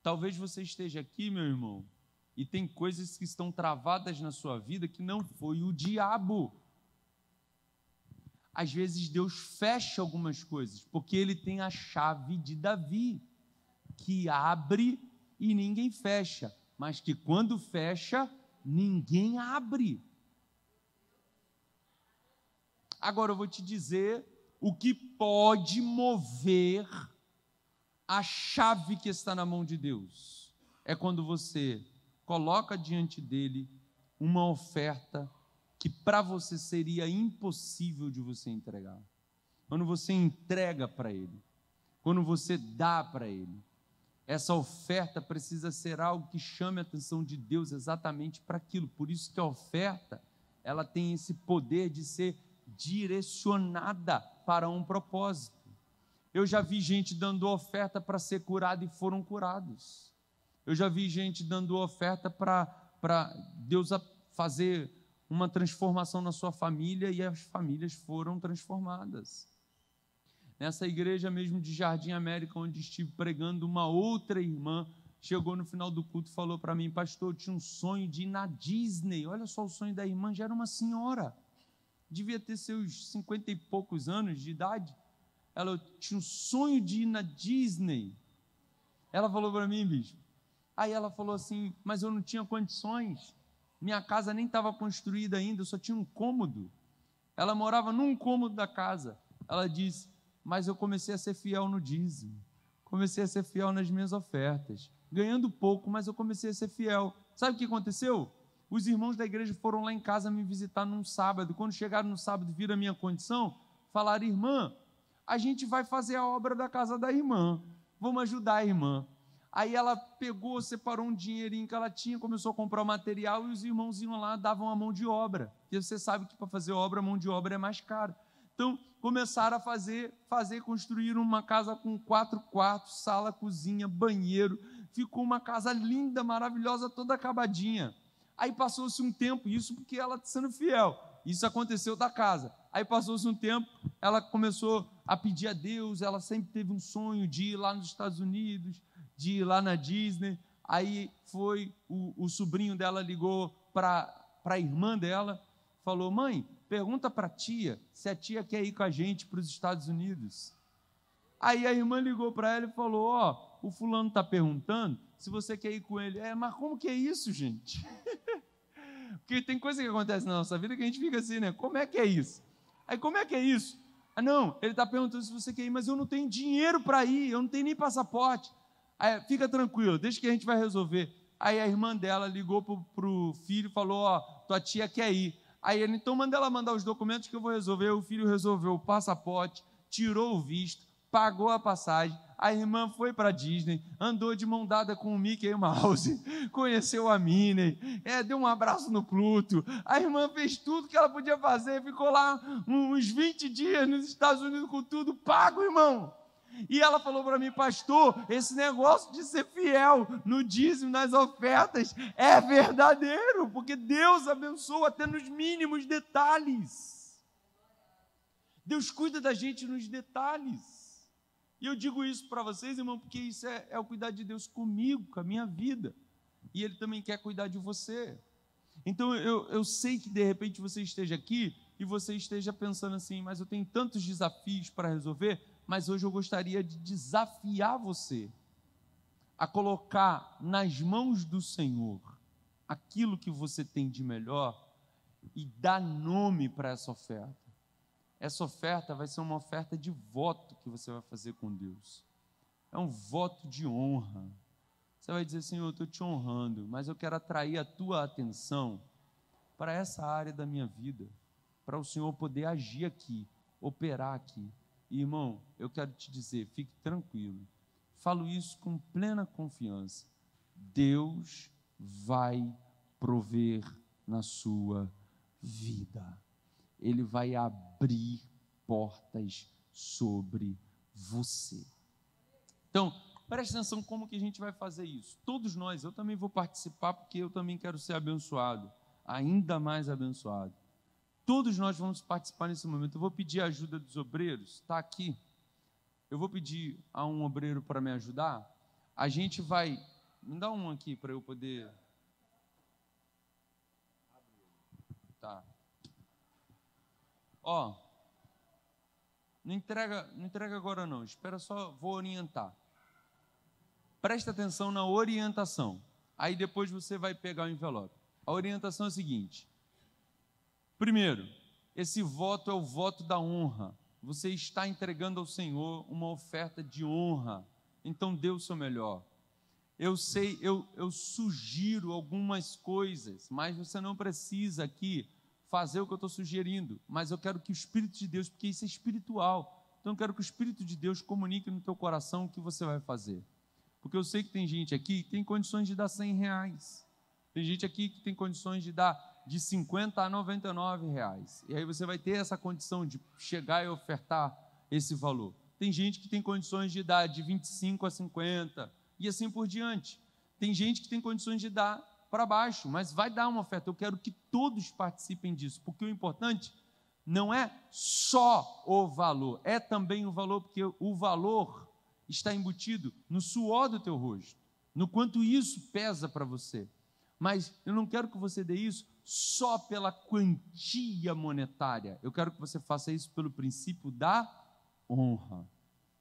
Talvez você esteja aqui, meu irmão, e tem coisas que estão travadas na sua vida que não foi o diabo. Às vezes Deus fecha algumas coisas, porque Ele tem a chave de Davi, que abre e ninguém fecha, mas que quando fecha, ninguém abre. Agora eu vou te dizer o que pode mover a chave que está na mão de Deus. É quando você coloca diante dele uma oferta que para você seria impossível de você entregar. Quando você entrega para ele, quando você dá para ele, essa oferta precisa ser algo que chame a atenção de Deus exatamente para aquilo. Por isso que a oferta, ela tem esse poder de ser direcionada para um propósito. Eu já vi gente dando oferta para ser curado e foram curados. Eu já vi gente dando oferta para Deus fazer uma transformação na sua família e as famílias foram transformadas. Nessa igreja mesmo de Jardim América, onde estive pregando, uma outra irmã chegou no final do culto e falou para mim: pastor, eu tinha um sonho de ir na Disney. Olha só, o sonho da irmã já era uma senhora, devia ter seus 50 e poucos anos de idade. Ela tinha um sonho de ir na Disney. Ela falou para mim, bicho. Aí ela falou assim: mas eu não tinha condições, minha casa nem estava construída ainda, eu só tinha um cômodo. Ela morava num cômodo da casa. Ela disse: mas eu comecei a ser fiel no dízimo, comecei a ser fiel nas minhas ofertas, ganhando pouco, mas eu comecei a ser fiel. Sabe o que aconteceu? Os irmãos da igreja foram lá em casa me visitar num sábado. Quando chegaram no sábado, viram a minha condição, falaram: irmã, a gente vai fazer a obra da casa da irmã, vamos ajudar a irmã. Aí ela pegou, separou um dinheirinho que ela tinha, começou a comprar o material e os irmãos iam lá, davam a mão de obra, porque você sabe que para fazer obra, a mão de obra é mais cara. Então, começaram a fazer, construir uma casa com 4 quartos, sala, cozinha, banheiro, ficou uma casa linda, maravilhosa, toda acabadinha. Aí passou-se um tempo, isso porque ela está sendo fiel, isso aconteceu da casa. Aí passou-se um tempo, ela começou a pedir a Deus, ela sempre teve um sonho de ir lá nos Estados Unidos, de ir lá na Disney. Aí foi, o sobrinho dela ligou para a irmã dela, falou: mãe, pergunta para a tia, se a tia quer ir com a gente para os Estados Unidos. Aí a irmã ligou para ela e falou: ó, o fulano está perguntando se você quer ir com ele. Mas como que é isso, gente? Porque tem coisa que acontece na nossa vida que a gente fica assim, né? Como é que é isso? Aí, como é que é isso? Não, ele está perguntando se você quer ir, mas eu não tenho dinheiro para ir, eu não tenho nem passaporte. Aí, fica tranquilo, deixa que a gente vai resolver. Aí a irmã dela ligou para o filho e falou: ó, tua tia quer ir. Aí ele: então manda ela mandar os documentos que eu vou resolver. O filho resolveu o passaporte, tirou o visto, pagou a passagem. A irmã foi para a Disney, andou de mão dada com o Mickey Mouse, conheceu a Minnie, deu um abraço no Pluto. A irmã fez tudo que ela podia fazer, ficou lá uns 20 dias nos Estados Unidos com tudo pago, irmão. E ela falou para mim: pastor, esse negócio de ser fiel no dízimo, nas ofertas, é verdadeiro, porque Deus abençoa até nos mínimos detalhes. Deus cuida da gente nos detalhes. E eu digo isso para vocês, irmão, porque isso é o cuidar de Deus comigo, com a minha vida. E Ele também quer cuidar de você. Então eu sei que de repente você esteja aqui e você esteja pensando assim, mas eu tenho tantos desafios para resolver, mas hoje eu gostaria de desafiar você a colocar nas mãos do Senhor aquilo que você tem de melhor e dar nome para essa oferta. Essa oferta vai ser uma oferta de voto que você vai fazer com Deus. É um voto de honra. Você vai dizer, Senhor, eu estou te honrando, mas eu quero atrair a tua atenção para essa área da minha vida, para o Senhor poder agir aqui, operar aqui. E, irmão, eu quero te dizer, fique tranquilo. Falo isso com plena confiança. Deus vai prover na sua vida. Ele vai abrir portas sobre você. Então, preste atenção como que a gente vai fazer isso. Todos nós, eu também vou participar, porque eu também quero ser abençoado, ainda mais abençoado. Todos nós vamos participar nesse momento. Eu vou pedir a ajuda dos obreiros, está aqui. Eu vou pedir a um obreiro para me ajudar. A gente vai... Me dá um aqui para eu poder... Tá. Ó, não entrega agora não, espera só, vou orientar. Presta atenção na orientação. Aí depois você vai pegar o envelope. A orientação é a seguinte. Primeiro, esse voto é o voto da honra. Você está entregando ao Senhor uma oferta de honra. Então dê o seu melhor. Eu sei, eu sugiro algumas coisas, mas você não precisa aqui fazer o que eu estou sugerindo. Mas eu quero que o Espírito de Deus, porque isso é espiritual, então eu quero que o Espírito de Deus comunique no teu coração o que você vai fazer. Porque eu sei que tem gente aqui que tem condições de dar R$100. Tem gente aqui que tem condições de dar de 50 a R$99. E aí você vai ter essa condição de chegar e ofertar esse valor. Tem gente que tem condições de dar de 25 a 50 e assim por diante. Tem gente que tem condições de dar para baixo, mas vai dar uma oferta. Eu quero que todos participem disso, porque o importante não é só o valor, é também o valor, porque o valor está embutido no suor do teu rosto, no quanto isso pesa para você. Mas eu não quero que você dê isso só pela quantia monetária. Eu quero que você faça isso pelo princípio da honra.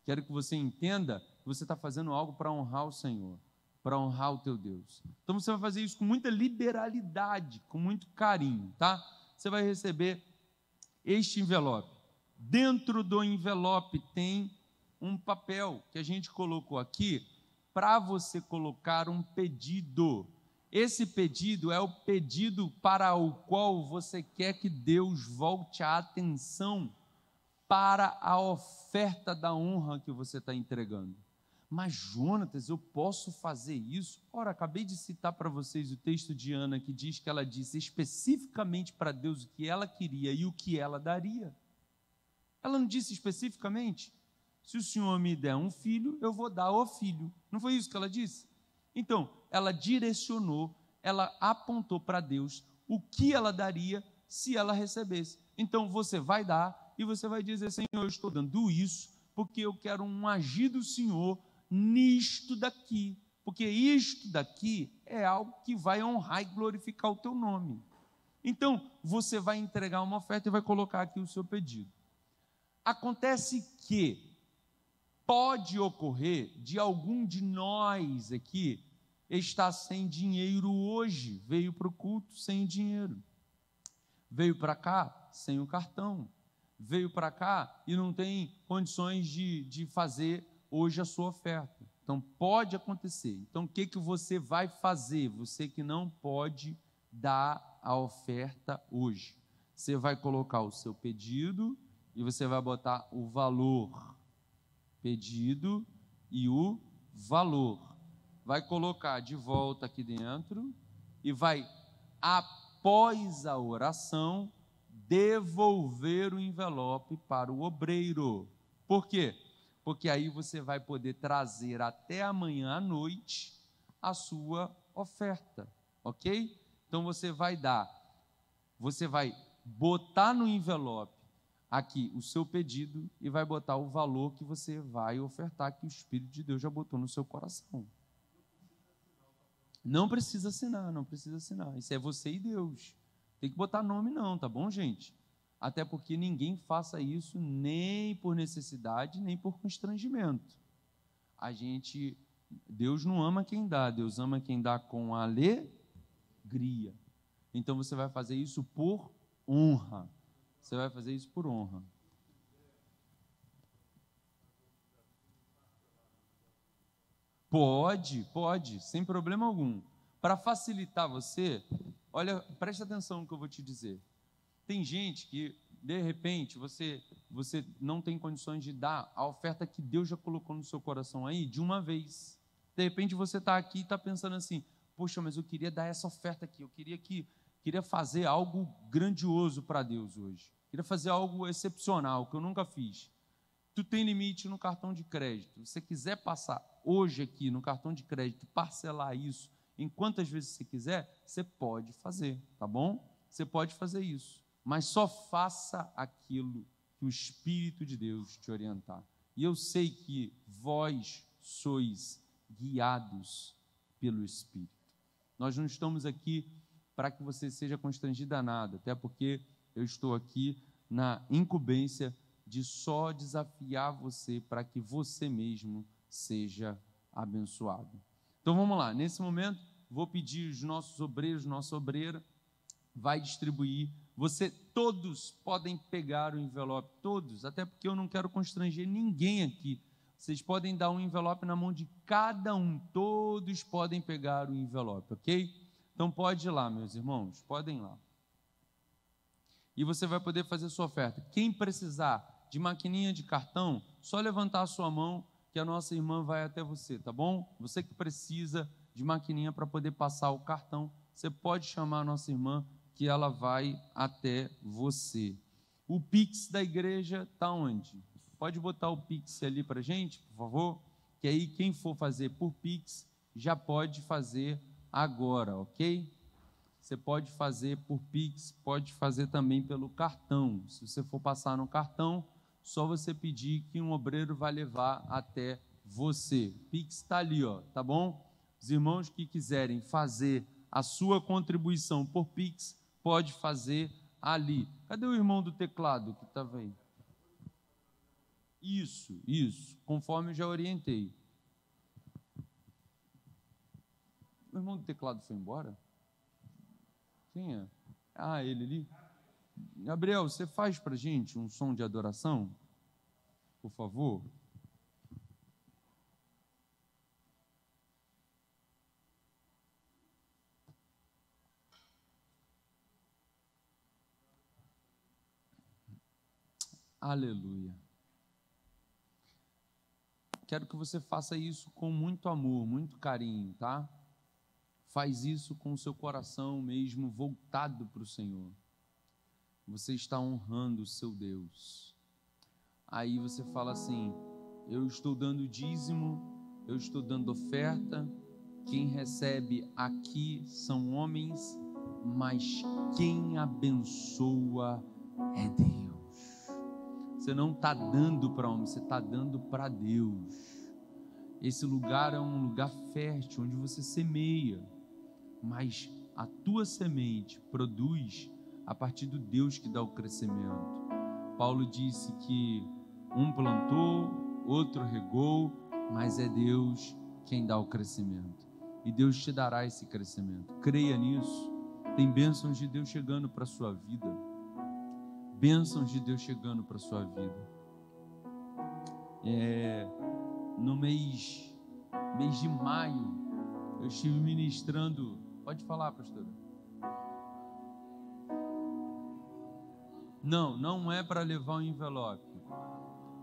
Quero que você entenda que você está fazendo algo para honrar o Senhor, para honrar o teu Deus. Então você vai fazer isso com muita liberalidade, com muito carinho, tá? Você vai receber este envelope. Dentro do envelope tem um papel que a gente colocou aqui para você colocar um pedido. Esse pedido é o pedido para o qual você quer que Deus volte a atenção para a oferta da honra que você está entregando. Mas, Jonatas, eu posso fazer isso? Ora, acabei de citar para vocês o texto de Ana, que diz que ela disse especificamente para Deus o que ela queria e o que ela daria. Ela não disse especificamente? Se o Senhor me der um filho, eu vou dar o filho. Não foi isso que ela disse? Então, ela direcionou, ela apontou para Deus o que ela daria se ela recebesse. Então, você vai dar e você vai dizer, Senhor, eu estou dando isso porque eu quero um agir do Senhor nisto daqui, porque isto daqui é algo que vai honrar e glorificar o teu nome. Então, você vai entregar uma oferta e vai colocar aqui o seu pedido. Acontece que pode ocorrer de algum de nós aqui estar sem dinheiro hoje, veio para o culto sem dinheiro, veio para cá sem o cartão, veio para cá e não tem condições de fazer hoje a sua oferta. Então, pode acontecer. Então, o que você vai fazer? Você que não pode dar a oferta hoje. Você vai colocar o seu pedido e você vai botar o valor. Pedido e o valor. Vai colocar de volta aqui dentro e vai, após a oração, devolver o envelope para o obreiro. Por quê? Porque aí você vai poder trazer até amanhã à noite a sua oferta, ok? Então você vai botar no envelope aqui o seu pedido e vai botar o valor que você vai ofertar, que o Espírito de Deus já botou no seu coração. Não precisa assinar, não precisa assinar. Isso é você e Deus. Tem que botar nome não, tá bom, gente? Até porque ninguém faça isso nem por necessidade, nem por constrangimento. Deus não ama quem dá, Deus ama quem dá com alegria. Então você vai fazer isso por honra. Você vai fazer isso por honra. Pode, sem problema algum. Para facilitar você, olha, preste atenção no que eu vou te dizer. Tem gente que, de repente, você não tem condições de dar a oferta que Deus já colocou no seu coração aí de uma vez. De repente você está aqui e está pensando assim, poxa, mas eu queria dar essa oferta aqui, eu queria fazer algo grandioso para Deus hoje. Queria fazer algo excepcional, que eu nunca fiz. Tu tem limite no cartão de crédito. Se você quiser passar hoje aqui no cartão de crédito, parcelar isso em quantas vezes você quiser, você pode fazer, tá bom? Você pode fazer isso. Mas só faça aquilo que o Espírito de Deus te orientar. E eu sei que vós sois guiados pelo Espírito. Nós não estamos aqui para que você seja constrangido a nada, até porque eu estou aqui na incumbência de só desafiar você para que você mesmo seja abençoado. Então vamos lá, nesse momento vou pedir os nossos obreiros, nossa obreira vai distribuir. Todos podem pegar o envelope, todos, até porque eu não quero constranger ninguém aqui. Vocês podem dar um envelope na mão de cada um, todos podem pegar o envelope, ok? Então pode ir lá, meus irmãos, podem ir lá. E você vai poder fazer sua oferta. Quem precisar de maquininha de cartão, só levantar a sua mão que a nossa irmã vai até você, tá bom? Você que precisa de maquininha para poder passar o cartão, você pode chamar a nossa irmã que ela vai até você. O Pix da igreja está onde? Pode botar o Pix ali para a gente, por favor? Que aí quem for fazer por Pix já pode fazer agora, ok? Você pode fazer por Pix, pode fazer também pelo cartão. Se você for passar no cartão, só você pedir que um obreiro vai levar até você. Pix está ali, ó, tá bom? Os irmãos que quiserem fazer a sua contribuição por Pix, pode fazer ali. Cadê o irmão do teclado que estava aí? Isso, conforme eu já orientei. O irmão do teclado foi embora? Quem é? Ah, ele ali. Gabriel, você faz para a gente um som de adoração? Por favor. Aleluia. Quero que você faça isso com muito amor, muito carinho, tá? Faz isso com o seu coração mesmo voltado para o Senhor. Você está honrando o seu Deus. Aí você fala assim, eu estou dando dízimo, eu estou dando oferta, quem recebe aqui são homens, mas quem abençoa é Deus. Você não está dando para homem, você está dando para Deus. Esse lugar é um lugar fértil, onde você semeia, mas a tua semente produz a partir do Deus que dá o crescimento. Paulo disse que um plantou, outro regou, mas é Deus quem dá o crescimento. E Deus te dará esse crescimento. Creia nisso. Tem bênçãos de Deus chegando para a sua vida. Bênçãos de Deus chegando para a sua vida. No mês de maio, eu estive ministrando. Pode falar, pastora. Não é para levar um envelope.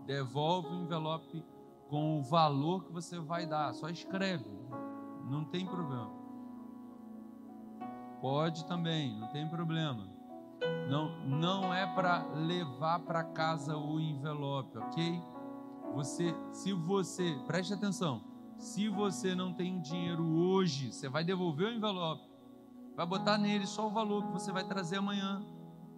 Devolve o envelope com o valor que você vai dar. Só escreve. Não tem problema. Pode também, não tem problema. Não é para levar para casa o envelope, ok? Preste atenção, se você não tem dinheiro hoje, você vai devolver o envelope, vai botar nele só o valor que você vai trazer amanhã.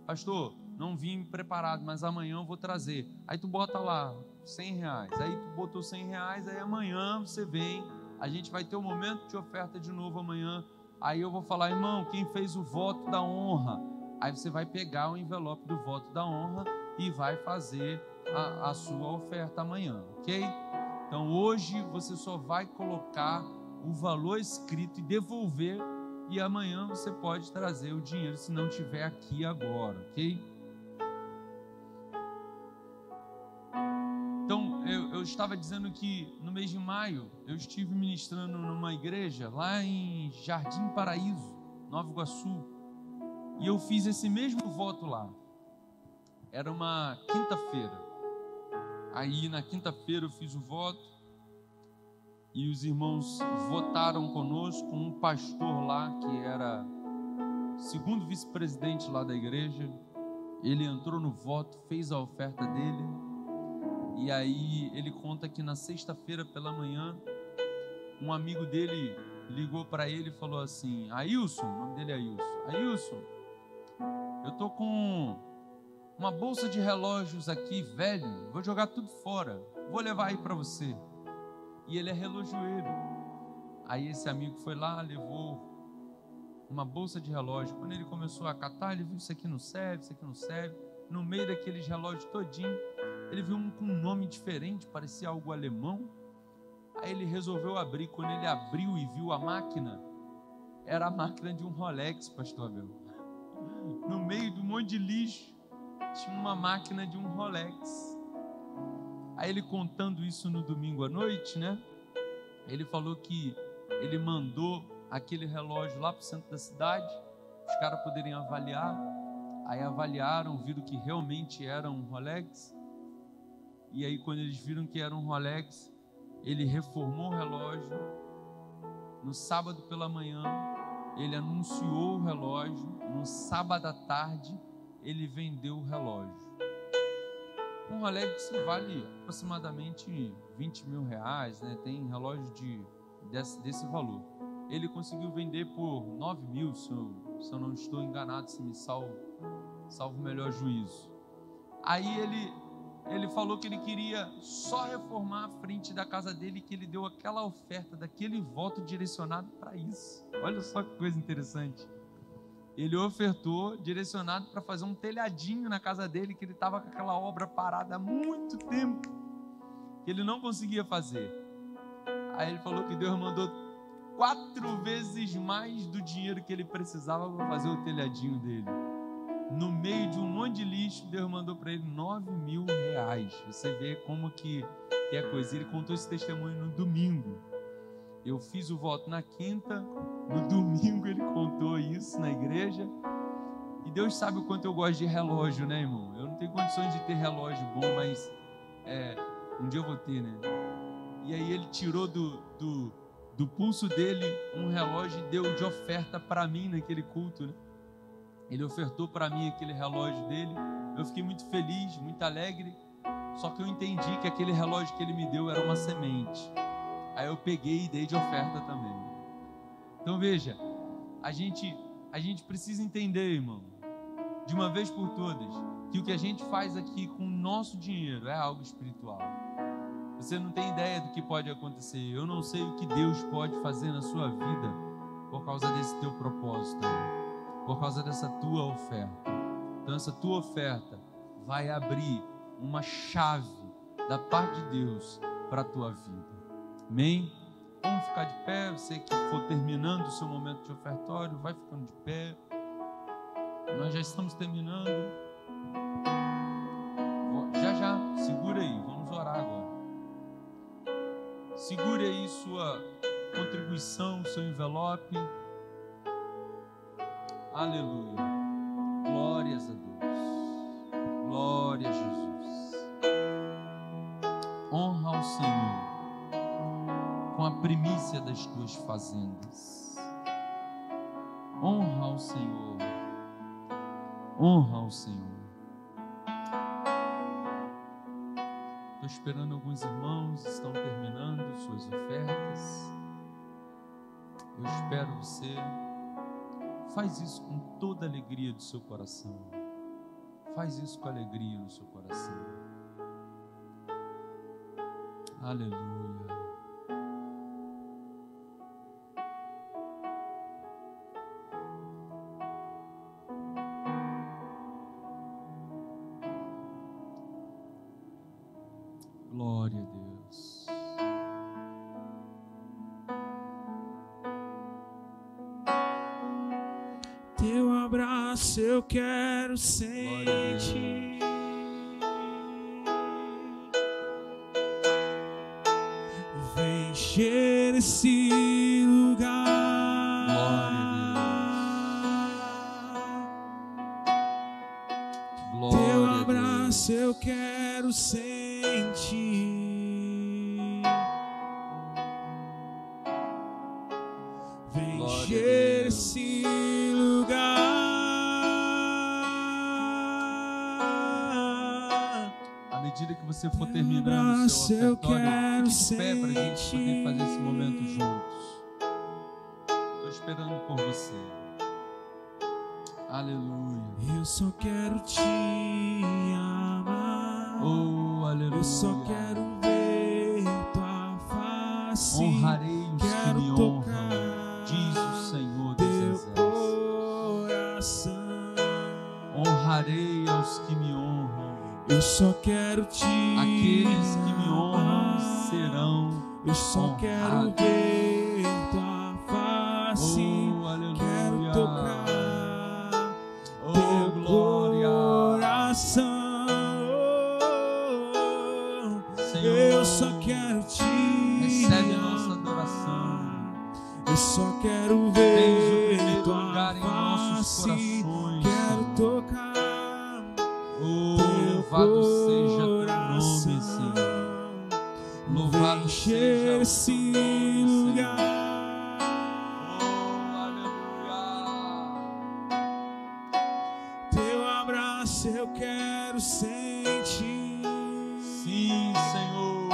Pastor, não vim preparado, mas amanhã eu vou trazer. Aí tu bota lá R$100, aí tu botou R$100, aí amanhã você vem, a gente vai ter um momento de oferta de novo amanhã. Aí eu vou falar, irmão, quem fez o voto da honra, Aí você vai pegar o envelope do voto da honra e vai fazer a sua oferta amanhã, ok? Então hoje você só vai colocar o valor escrito e devolver, e amanhã você pode trazer o dinheiro se não tiver aqui agora, ok? Então eu estava dizendo que no mês de maio eu estive ministrando numa igreja lá em Jardim Paraíso, Nova Iguaçu, e eu fiz esse mesmo voto lá. Era uma quinta-feira. Aí na quinta-feira eu fiz o voto e os irmãos votaram conosco. Um pastor lá, que era segundo vice-presidente lá da igreja, ele entrou no voto, fez a oferta dele, e aí ele conta que na sexta-feira pela manhã um amigo dele ligou para ele e falou assim: Ailson, o nome dele é Ailson, Ailson, eu tô com uma bolsa de relógios aqui, velho, vou jogar tudo fora, vou levar aí para você. E ele é relojoeiro. Aí esse amigo foi lá, levou uma bolsa de relógio. Quando ele começou a catar, ele viu: isso aqui não serve, isso aqui não serve. No meio daqueles relógios todinho, ele viu um com um nome diferente, parecia algo alemão. Aí ele resolveu abrir. Quando ele abriu e viu a máquina, era a máquina de um Rolex, pastor Abel. No meio de um monte de lixo, tinha uma máquina de um Rolex. Aí ele contando isso no domingo à noite, né? Ele falou que ele mandou aquele relógio lá para o centro da cidade, os caras poderem avaliar. Aí avaliaram, viram que realmente era um Rolex. E aí quando eles viram que era um Rolex, ele reformou o relógio. No sábado pela manhã, ele anunciou o relógio. No sábado à tarde, ele vendeu o relógio. Um Rolex vale aproximadamente 20 mil reais, né? Tem relógio desse valor. Ele conseguiu vender por 9 mil, se eu não estou enganado, se me salvo o melhor juízo. Aí ele falou que ele queria só reformar a frente da casa dele, que ele deu aquela oferta daquele voto direcionado para isso. Olha só que coisa interessante. Ele ofertou direcionado para fazer um telhadinho na casa dele, que ele estava com aquela obra parada há muito tempo, que ele não conseguia fazer. Aí ele falou que Deus mandou 4 vezes mais do dinheiro que ele precisava para fazer o telhadinho dele. No meio de um monte de lixo, Deus mandou para ele 9 mil reais. Você vê como que é coisa. Ele contou esse testemunho no domingo. Eu fiz o voto na quinta, no domingo ele contou isso na igreja. E Deus sabe o quanto eu gosto de relógio, né, irmão? Eu não tenho condições de ter relógio bom, mas um dia eu vou ter, né? E aí ele tirou do pulso dele um relógio e deu de oferta para mim naquele culto, né? Ele ofertou para mim aquele relógio dele. Eu fiquei muito feliz, muito alegre. Só que eu entendi que aquele relógio que ele me deu era uma semente. Aí eu peguei e dei de oferta também. Então veja, a gente precisa entender, irmão, de uma vez por todas, que o que a gente faz aqui com o nosso dinheiro é algo espiritual. Você não tem ideia do que pode acontecer. Eu não sei o que Deus pode fazer na sua vida por causa desse teu propósito, por causa dessa tua oferta. Então essa tua oferta vai abrir uma chave da parte de Deus para a tua vida. Amém? Vamos ficar de pé. Você que for terminando o seu momento de ofertório, vai ficando de pé. Nós já estamos terminando. Já, segura aí. Vamos orar agora. Segure aí sua contribuição, seu envelope. Aleluia. Glórias a Deus. Glória a Jesus. Honra ao Senhor com a primícia das tuas fazendas. Honra ao Senhor. Honra ao Senhor. Estou esperando alguns irmãos, estão terminando suas ofertas. Eu espero você. Faz isso com toda a alegria do seu coração. Faz isso com alegria no seu coração. Aleluia. abraço eu quero sentir. Vem encher esse lugar. Glória a Deus. Teu abraço eu quero sentir. Vem Glória a encher Deus. esse lugar. À medida que você for terminando o seu Eu ofertório, quero fique de pé para a gente poder sentir. fazer esse momento juntos. Estou esperando por você. Aleluia. Eu só quero te amar. Oh, aleluia. Eu só quero ver tua face. Honrarei os que Quero me tocar honram, diz o Senhor dos teu Exércitos. coração. Honrarei aos que me honram. Eu só quero te Aqueles que me honram amar. serão Eu só quero honrados. ver tua face. Oh, aleluia. Quero tocar Oh, teu glória. coração. Senhor, Eu só quero te recebe amar. nossa adoração. Eu só quero Tens o ver primeiro tua lugar em nossos face. corações, Quero Senhor. tocar Oh, teu louvado seja teu coração. nome, Senhor. Louvado Vem seja encher o esse teu nome, Senhor. lugar. Oh, aleluia. Teu abraço eu quero sentir. Sim, Senhor.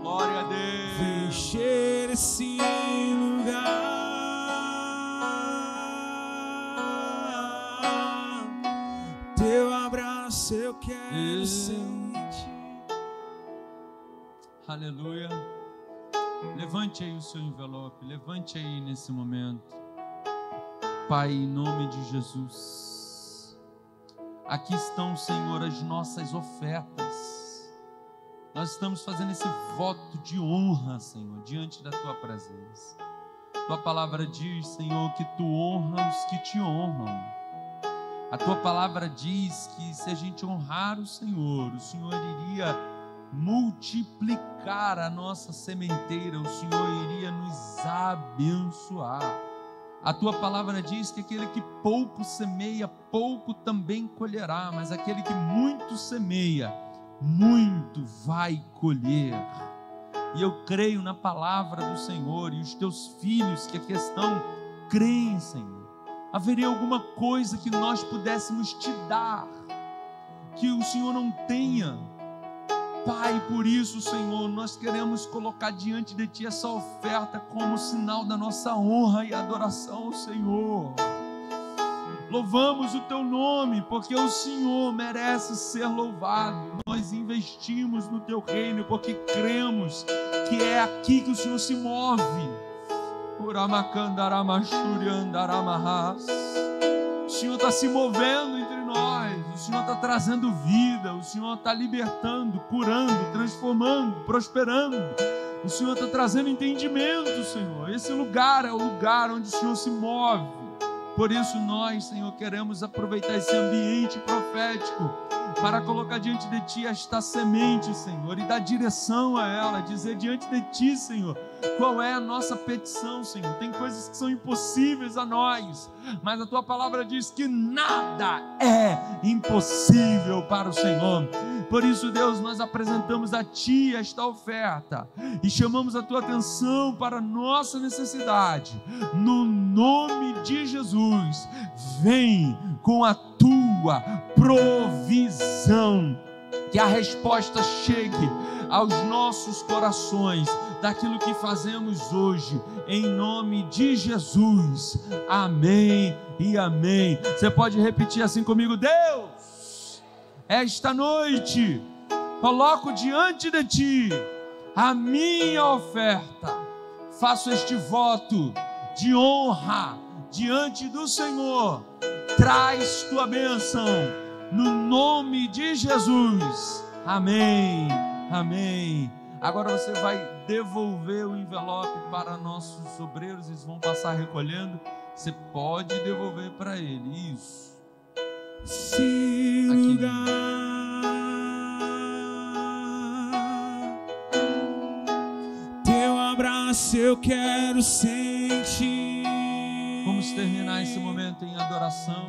Glória a Deus. Vem encher esse lugar. Teu abraço eu quero sentir. Aleluia. Levante aí o seu envelope, levante aí nesse momento. Pai, em nome de Jesus, aqui estão, Senhor, as nossas ofertas. Nós estamos fazendo esse voto de honra, Senhor, diante da Tua presença. Tua palavra diz, Senhor, que Tu honra os que Te honram. A Tua palavra diz que se a gente honrar o Senhor iria multiplicar a nossa sementeira, o Senhor iria nos abençoar. A Tua palavra diz que aquele que pouco semeia, pouco também colherá, mas aquele que muito semeia, muito vai colher. E eu creio na palavra do Senhor, e os Teus filhos que aqui estão, creem, Senhor. Haveria alguma coisa que nós pudéssemos Te dar, que o Senhor não tenha. Pai, por isso, Senhor, nós queremos colocar diante de Ti essa oferta como sinal da nossa honra e adoração ao Senhor. Louvamos o Teu nome, porque o Senhor merece ser louvado. Nós investimos no Teu reino, porque cremos que é aqui que o Senhor se move. O Senhor está se movendo entre nós, o Senhor está trazendo vida, o Senhor está libertando, curando, transformando, prosperando. O Senhor está trazendo entendimento, Senhor. Esse lugar é o lugar onde o Senhor se move. Por isso nós, Senhor, queremos aproveitar esse ambiente profético para colocar diante de Ti esta semente, Senhor, e dar direção a ela, dizer diante de Ti, Senhor, qual é a nossa petição, Senhor. Tem coisas que são impossíveis a nós, mas a Tua palavra diz que nada é impossível para o Senhor. Por isso, Deus, nós apresentamos a Ti esta oferta e chamamos a Tua atenção para a nossa necessidade. No nome de Jesus, vem com a Tua provisão, que a resposta chegue aos nossos corações daquilo que fazemos hoje, em nome de Jesus. Amém e amém. Você pode repetir assim comigo: Deus, esta noite coloco diante de Ti a minha oferta, faço este voto de honra diante do Senhor. Traz Tua bênção no nome de Jesus. Amém, amém. Agora você vai devolver o envelope para nossos obreiros, eles vão passar recolhendo. Você pode devolver para Ele. Isso. Esse Aqui. lugar, teu abraço eu quero sentir. Vamos terminar esse momento em adoração.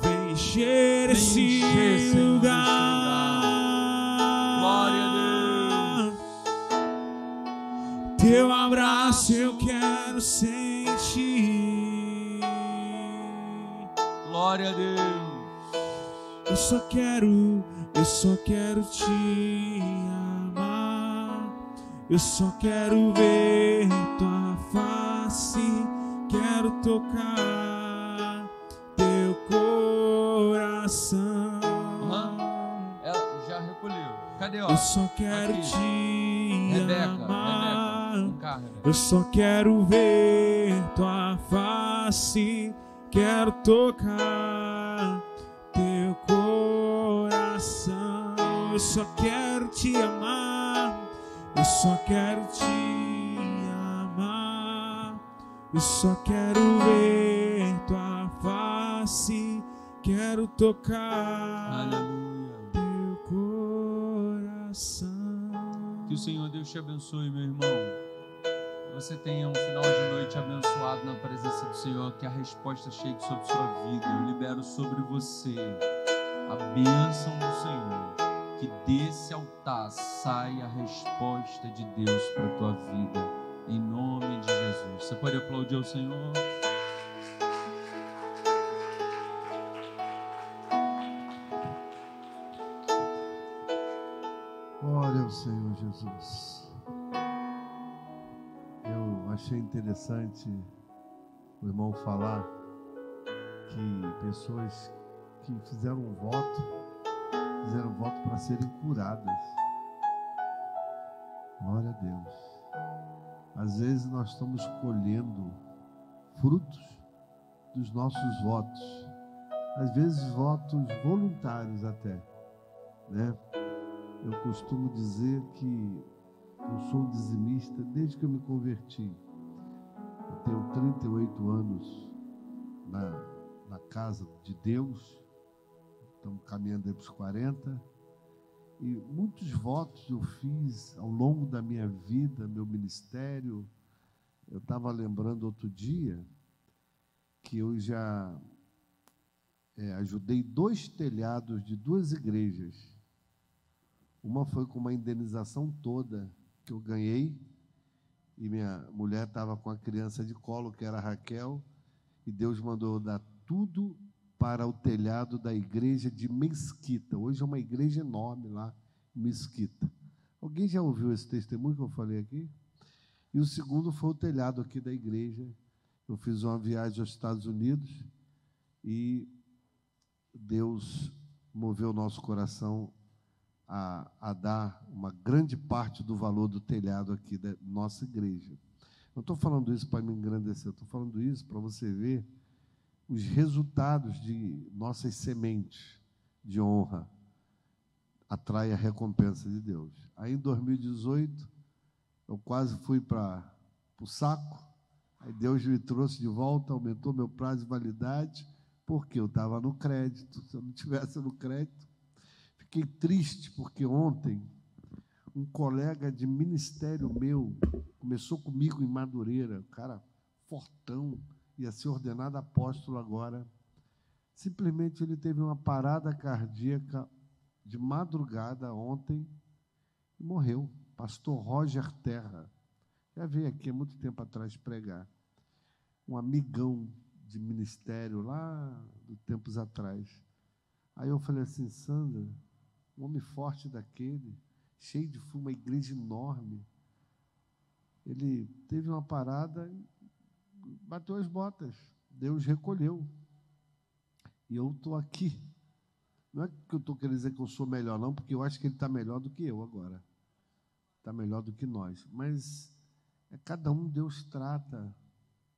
Vem encher esse encher, Senhor, lugar. Glória a Deus. Teu abraço eu quero sentir. Glória a Deus. Eu só quero te amar. Eu só quero ver tua face. Quero tocar teu coração. Ela já recolheu. Cadê, ó? Eu só quero Aqui. te Rebeca, amar. vem cá, Rebeca. Eu só quero ver tua face. Quero tocar teu coração. Eu só quero te amar. Eu só quero te amar. Eu só quero ver tua face. Quero tocar Aleluia. teu coração. Que o Senhor Deus te abençoe, meu irmão. Que você tenha um final de noite abençoado na presença do Senhor. Que a resposta chegue sobre sua vida. Eu libero sobre você a bênção do Senhor. Que desse altar saia a resposta de Deus para a tua vida. Em nome de Jesus. Você pode aplaudir ao Senhor? Glória ao Senhor Jesus. Eu achei interessante o irmão falar que pessoas que fizeram um voto para serem curadas. Glória a Deus. Às vezes nós estamos colhendo frutos dos nossos votos. Às vezes votos voluntários até, né? Eu costumo dizer que eu sou um dizimista desde que eu me converti. Eu tenho 38 anos na casa de Deus. Estamos caminhando aí para os 40. E muitos votos eu fiz ao longo da minha vida, meu ministério. Eu estava lembrando outro dia que eu já ajudei 2 telhados de 2 igrejas. Uma foi com uma indenização toda que eu ganhei, e minha mulher estava com a criança de colo, que era a Raquel, e Deus mandou eu dar tudo para o telhado da igreja de Mesquita. Hoje é uma igreja enorme lá, Mesquita. Alguém já ouviu esse testemunho que eu falei aqui? E o segundo foi o telhado aqui da igreja. Eu fiz uma viagem aos Estados Unidos e Deus moveu o nosso coração a dar uma grande parte do valor do telhado aqui da nossa igreja. Não estou falando isso para me engrandecer, estou falando isso para você ver os resultados de nossas sementes de honra. Atrai a recompensa de Deus. Aí em 2018, eu quase fui para o saco, aí Deus me trouxe de volta, aumentou meu prazo de validade, porque eu estava no crédito. Se eu não tivesse no crédito, fiquei triste, porque ontem um colega de ministério meu começou comigo em Madureira, um cara fortão, ia ser ordenado apóstolo agora. Simplesmente ele teve uma parada cardíaca de madrugada ontem e morreu. Pastor Roger Terra. Já veio aqui há muito tempo atrás pregar. Um amigão de ministério lá de tempos atrás. Aí eu falei assim, Sandra, um homem forte daquele, cheio de fumo, uma igreja enorme. Ele teve uma parada, bateu as botas, Deus recolheu. E eu estou aqui. Não é que eu estou querendo dizer que eu sou melhor, não, porque eu acho que ele está melhor do que eu agora. Está melhor do que nós. Mas cada um Deus trata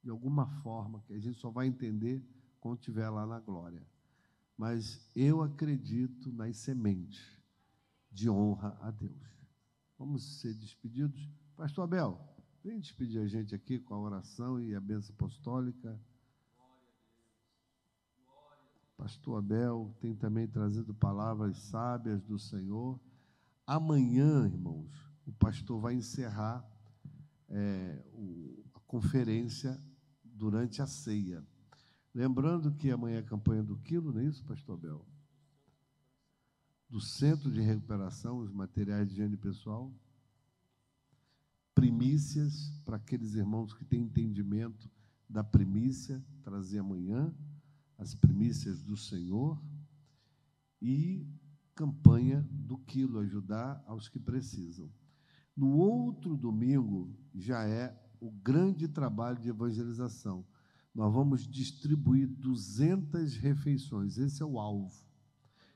de alguma forma, que a gente só vai entender quando estiver lá na glória. Mas eu acredito nas sementes de honra a Deus. Vamos ser despedidos? Pastor Abel, Vem despedir a gente aqui com a oração e a bênção apostólica. Pastor Abel tem também trazido palavras sábias do Senhor. Amanhã, irmãos, o pastor vai encerrar a conferência durante a ceia. Lembrando que amanhã é a campanha do quilo, não é isso, pastor Abel? Do Centro de Recuperação, os materiais de higiene pessoal. Primícias, para aqueles irmãos que têm entendimento da primícia, trazer amanhã as primícias do Senhor. E campanha do quilo, ajudar aos que precisam. No outro domingo, já é o grande trabalho de evangelização. Nós vamos distribuir 200 refeições, esse é o alvo.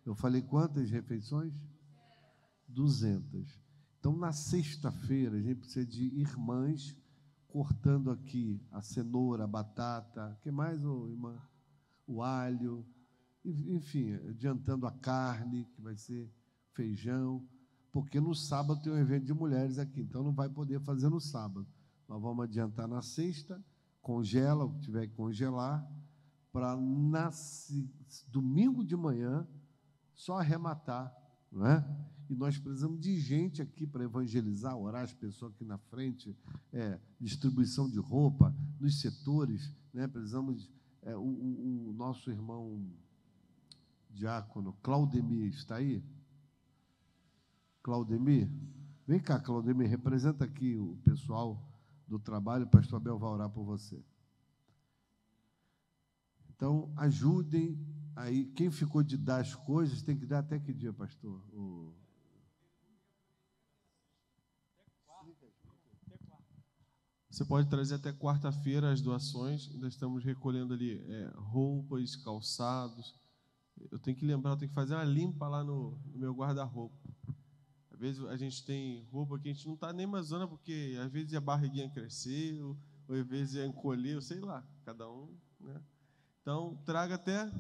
Eu falei quantas refeições? 200. Então, na sexta-feira, a gente precisa de irmãs cortando aqui a cenoura, a batata, o que mais, irmã? O alho, enfim, adiantando a carne, que vai ser feijão, porque no sábado tem um evento de mulheres aqui, então não vai poder fazer no sábado. Nós vamos adiantar na sexta, congela o que tiver que congelar, para domingo de manhã só arrematar, não é? E nós precisamos de gente aqui para evangelizar, orar as pessoas aqui na frente, distribuição de roupa, nos setores, né? Precisamos, o nosso irmão diácono Claudemir está aí? Claudemir? Vem cá, Claudemir, representa aqui o pessoal do trabalho, o pastor Abel vai orar por você. Então, ajudem aí, quem ficou de dar as coisas, tem que dar até que dia, pastor? Você pode trazer até quarta-feira as doações, ainda estamos recolhendo ali roupas, calçados. Eu tenho que lembrar, eu tenho que fazer uma limpa lá no meu guarda-roupa. Às vezes a gente tem roupa que a gente não está nem mais usando, porque às vezes a barriguinha cresceu, ou às vezes encolheu, sei lá, cada um, né? Então, traga até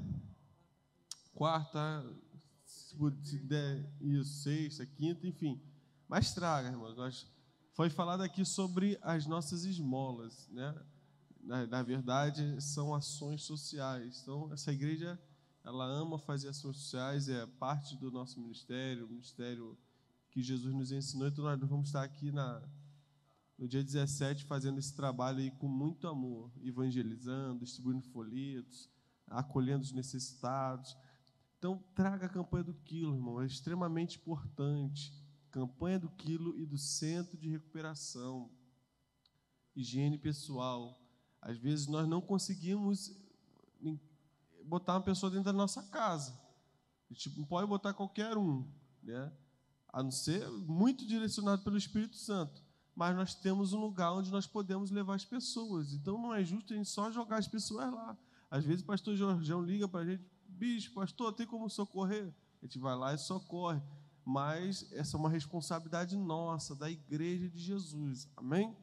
quarta, se der isso, sexta, quinta, enfim. Mas traga, irmãos. Foi falado aqui sobre as nossas esmolas, né? Na verdade, são ações sociais. Então, essa igreja, ela ama fazer ações sociais, é parte do nosso ministério, o ministério que Jesus nos ensinou. Então, nós vamos estar aqui no dia 17 fazendo esse trabalho aí com muito amor, evangelizando, distribuindo folhetos, acolhendo os necessitados. Então, traga a campanha do quilo, irmão, é extremamente importante. Campanha do quilo e do Centro de Recuperação, higiene pessoal. Às vezes nós não conseguimos botar uma pessoa dentro da nossa casa. Não pode botar qualquer um, né? A não ser muito direcionado pelo Espírito Santo. Mas nós temos um lugar onde nós podemos levar as pessoas. Então não é justo a gente só jogar as pessoas lá. Às vezes o pastor Jorjão liga para a gente: bicho, pastor, tem como socorrer? A gente vai lá e socorre. Mas essa é uma responsabilidade nossa, da Igreja de Jesus. Amém?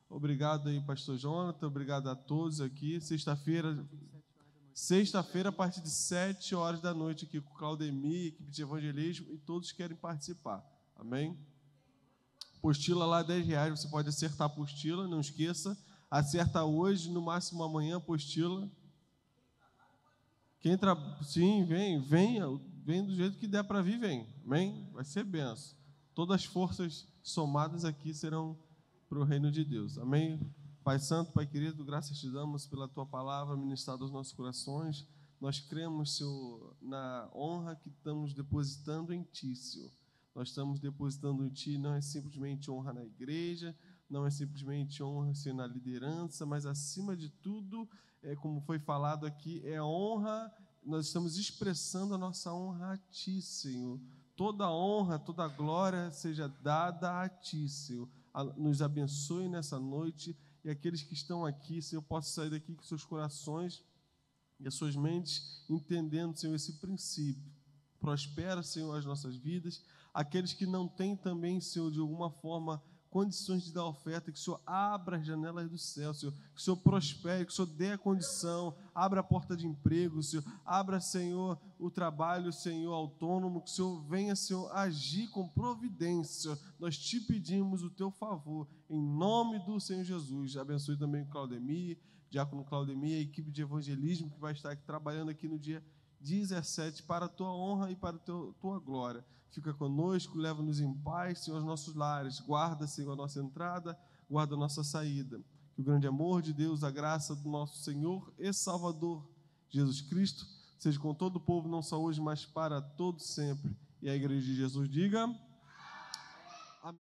Obrigado aí, pastor Jonathan, obrigado a todos aqui. Sexta-feira, a partir de 7 horas da noite, aqui com o Claudemir, equipe de evangelismo, e todos querem participar. Amém? Apostila lá, R$10, você pode acertar a apostila, não esqueça. Acerta hoje, no máximo amanhã, apostila. Sim, vem do jeito que der para vir, vem. Amém? Vai ser benção. Todas as forças somadas aqui serão para o reino de Deus. Amém? Pai Santo, Pai querido, graças te damos pela tua palavra ministrada aos nossos corações. Nós cremos, Senhor, na honra que estamos depositando em ti, Senhor. Nós estamos depositando em ti, não é simplesmente honra na igreja, não é simplesmente honra, Senhor, na liderança, mas acima de tudo, como foi falado aqui, é honra. Nós estamos expressando a nossa honra a ti, Senhor. Toda honra, toda glória seja dada a ti, Senhor. Nos abençoe nessa noite, e aqueles que estão aqui, Senhor, possam sair daqui com seus corações e as suas mentes entendendo, Senhor, esse princípio. Prospera, Senhor, as nossas vidas. Aqueles que não têm também, Senhor, de alguma forma condições de dar oferta, que o Senhor abra as janelas do céu, Senhor, que o Senhor prospere, que o Senhor dê a condição, abra a porta de emprego, Senhor, abra, Senhor, o trabalho, Senhor, autônomo, que o Senhor venha, Senhor, agir com providência, Senhor. Nós te pedimos o teu favor, em nome do Senhor Jesus. Abençoe também o Claudemir, Diácono Claudemir, a equipe de evangelismo que vai estar aqui trabalhando aqui no dia 17, para a tua honra e para a tua glória. Fica conosco, leva-nos em paz, Senhor, aos nossos lares. Guarda, Senhor, a nossa entrada, guarda a nossa saída. Que o grande amor de Deus, a graça do nosso Senhor e Salvador, Jesus Cristo, seja com todo o povo, não só hoje, mas para todo sempre. E a igreja de Jesus diga...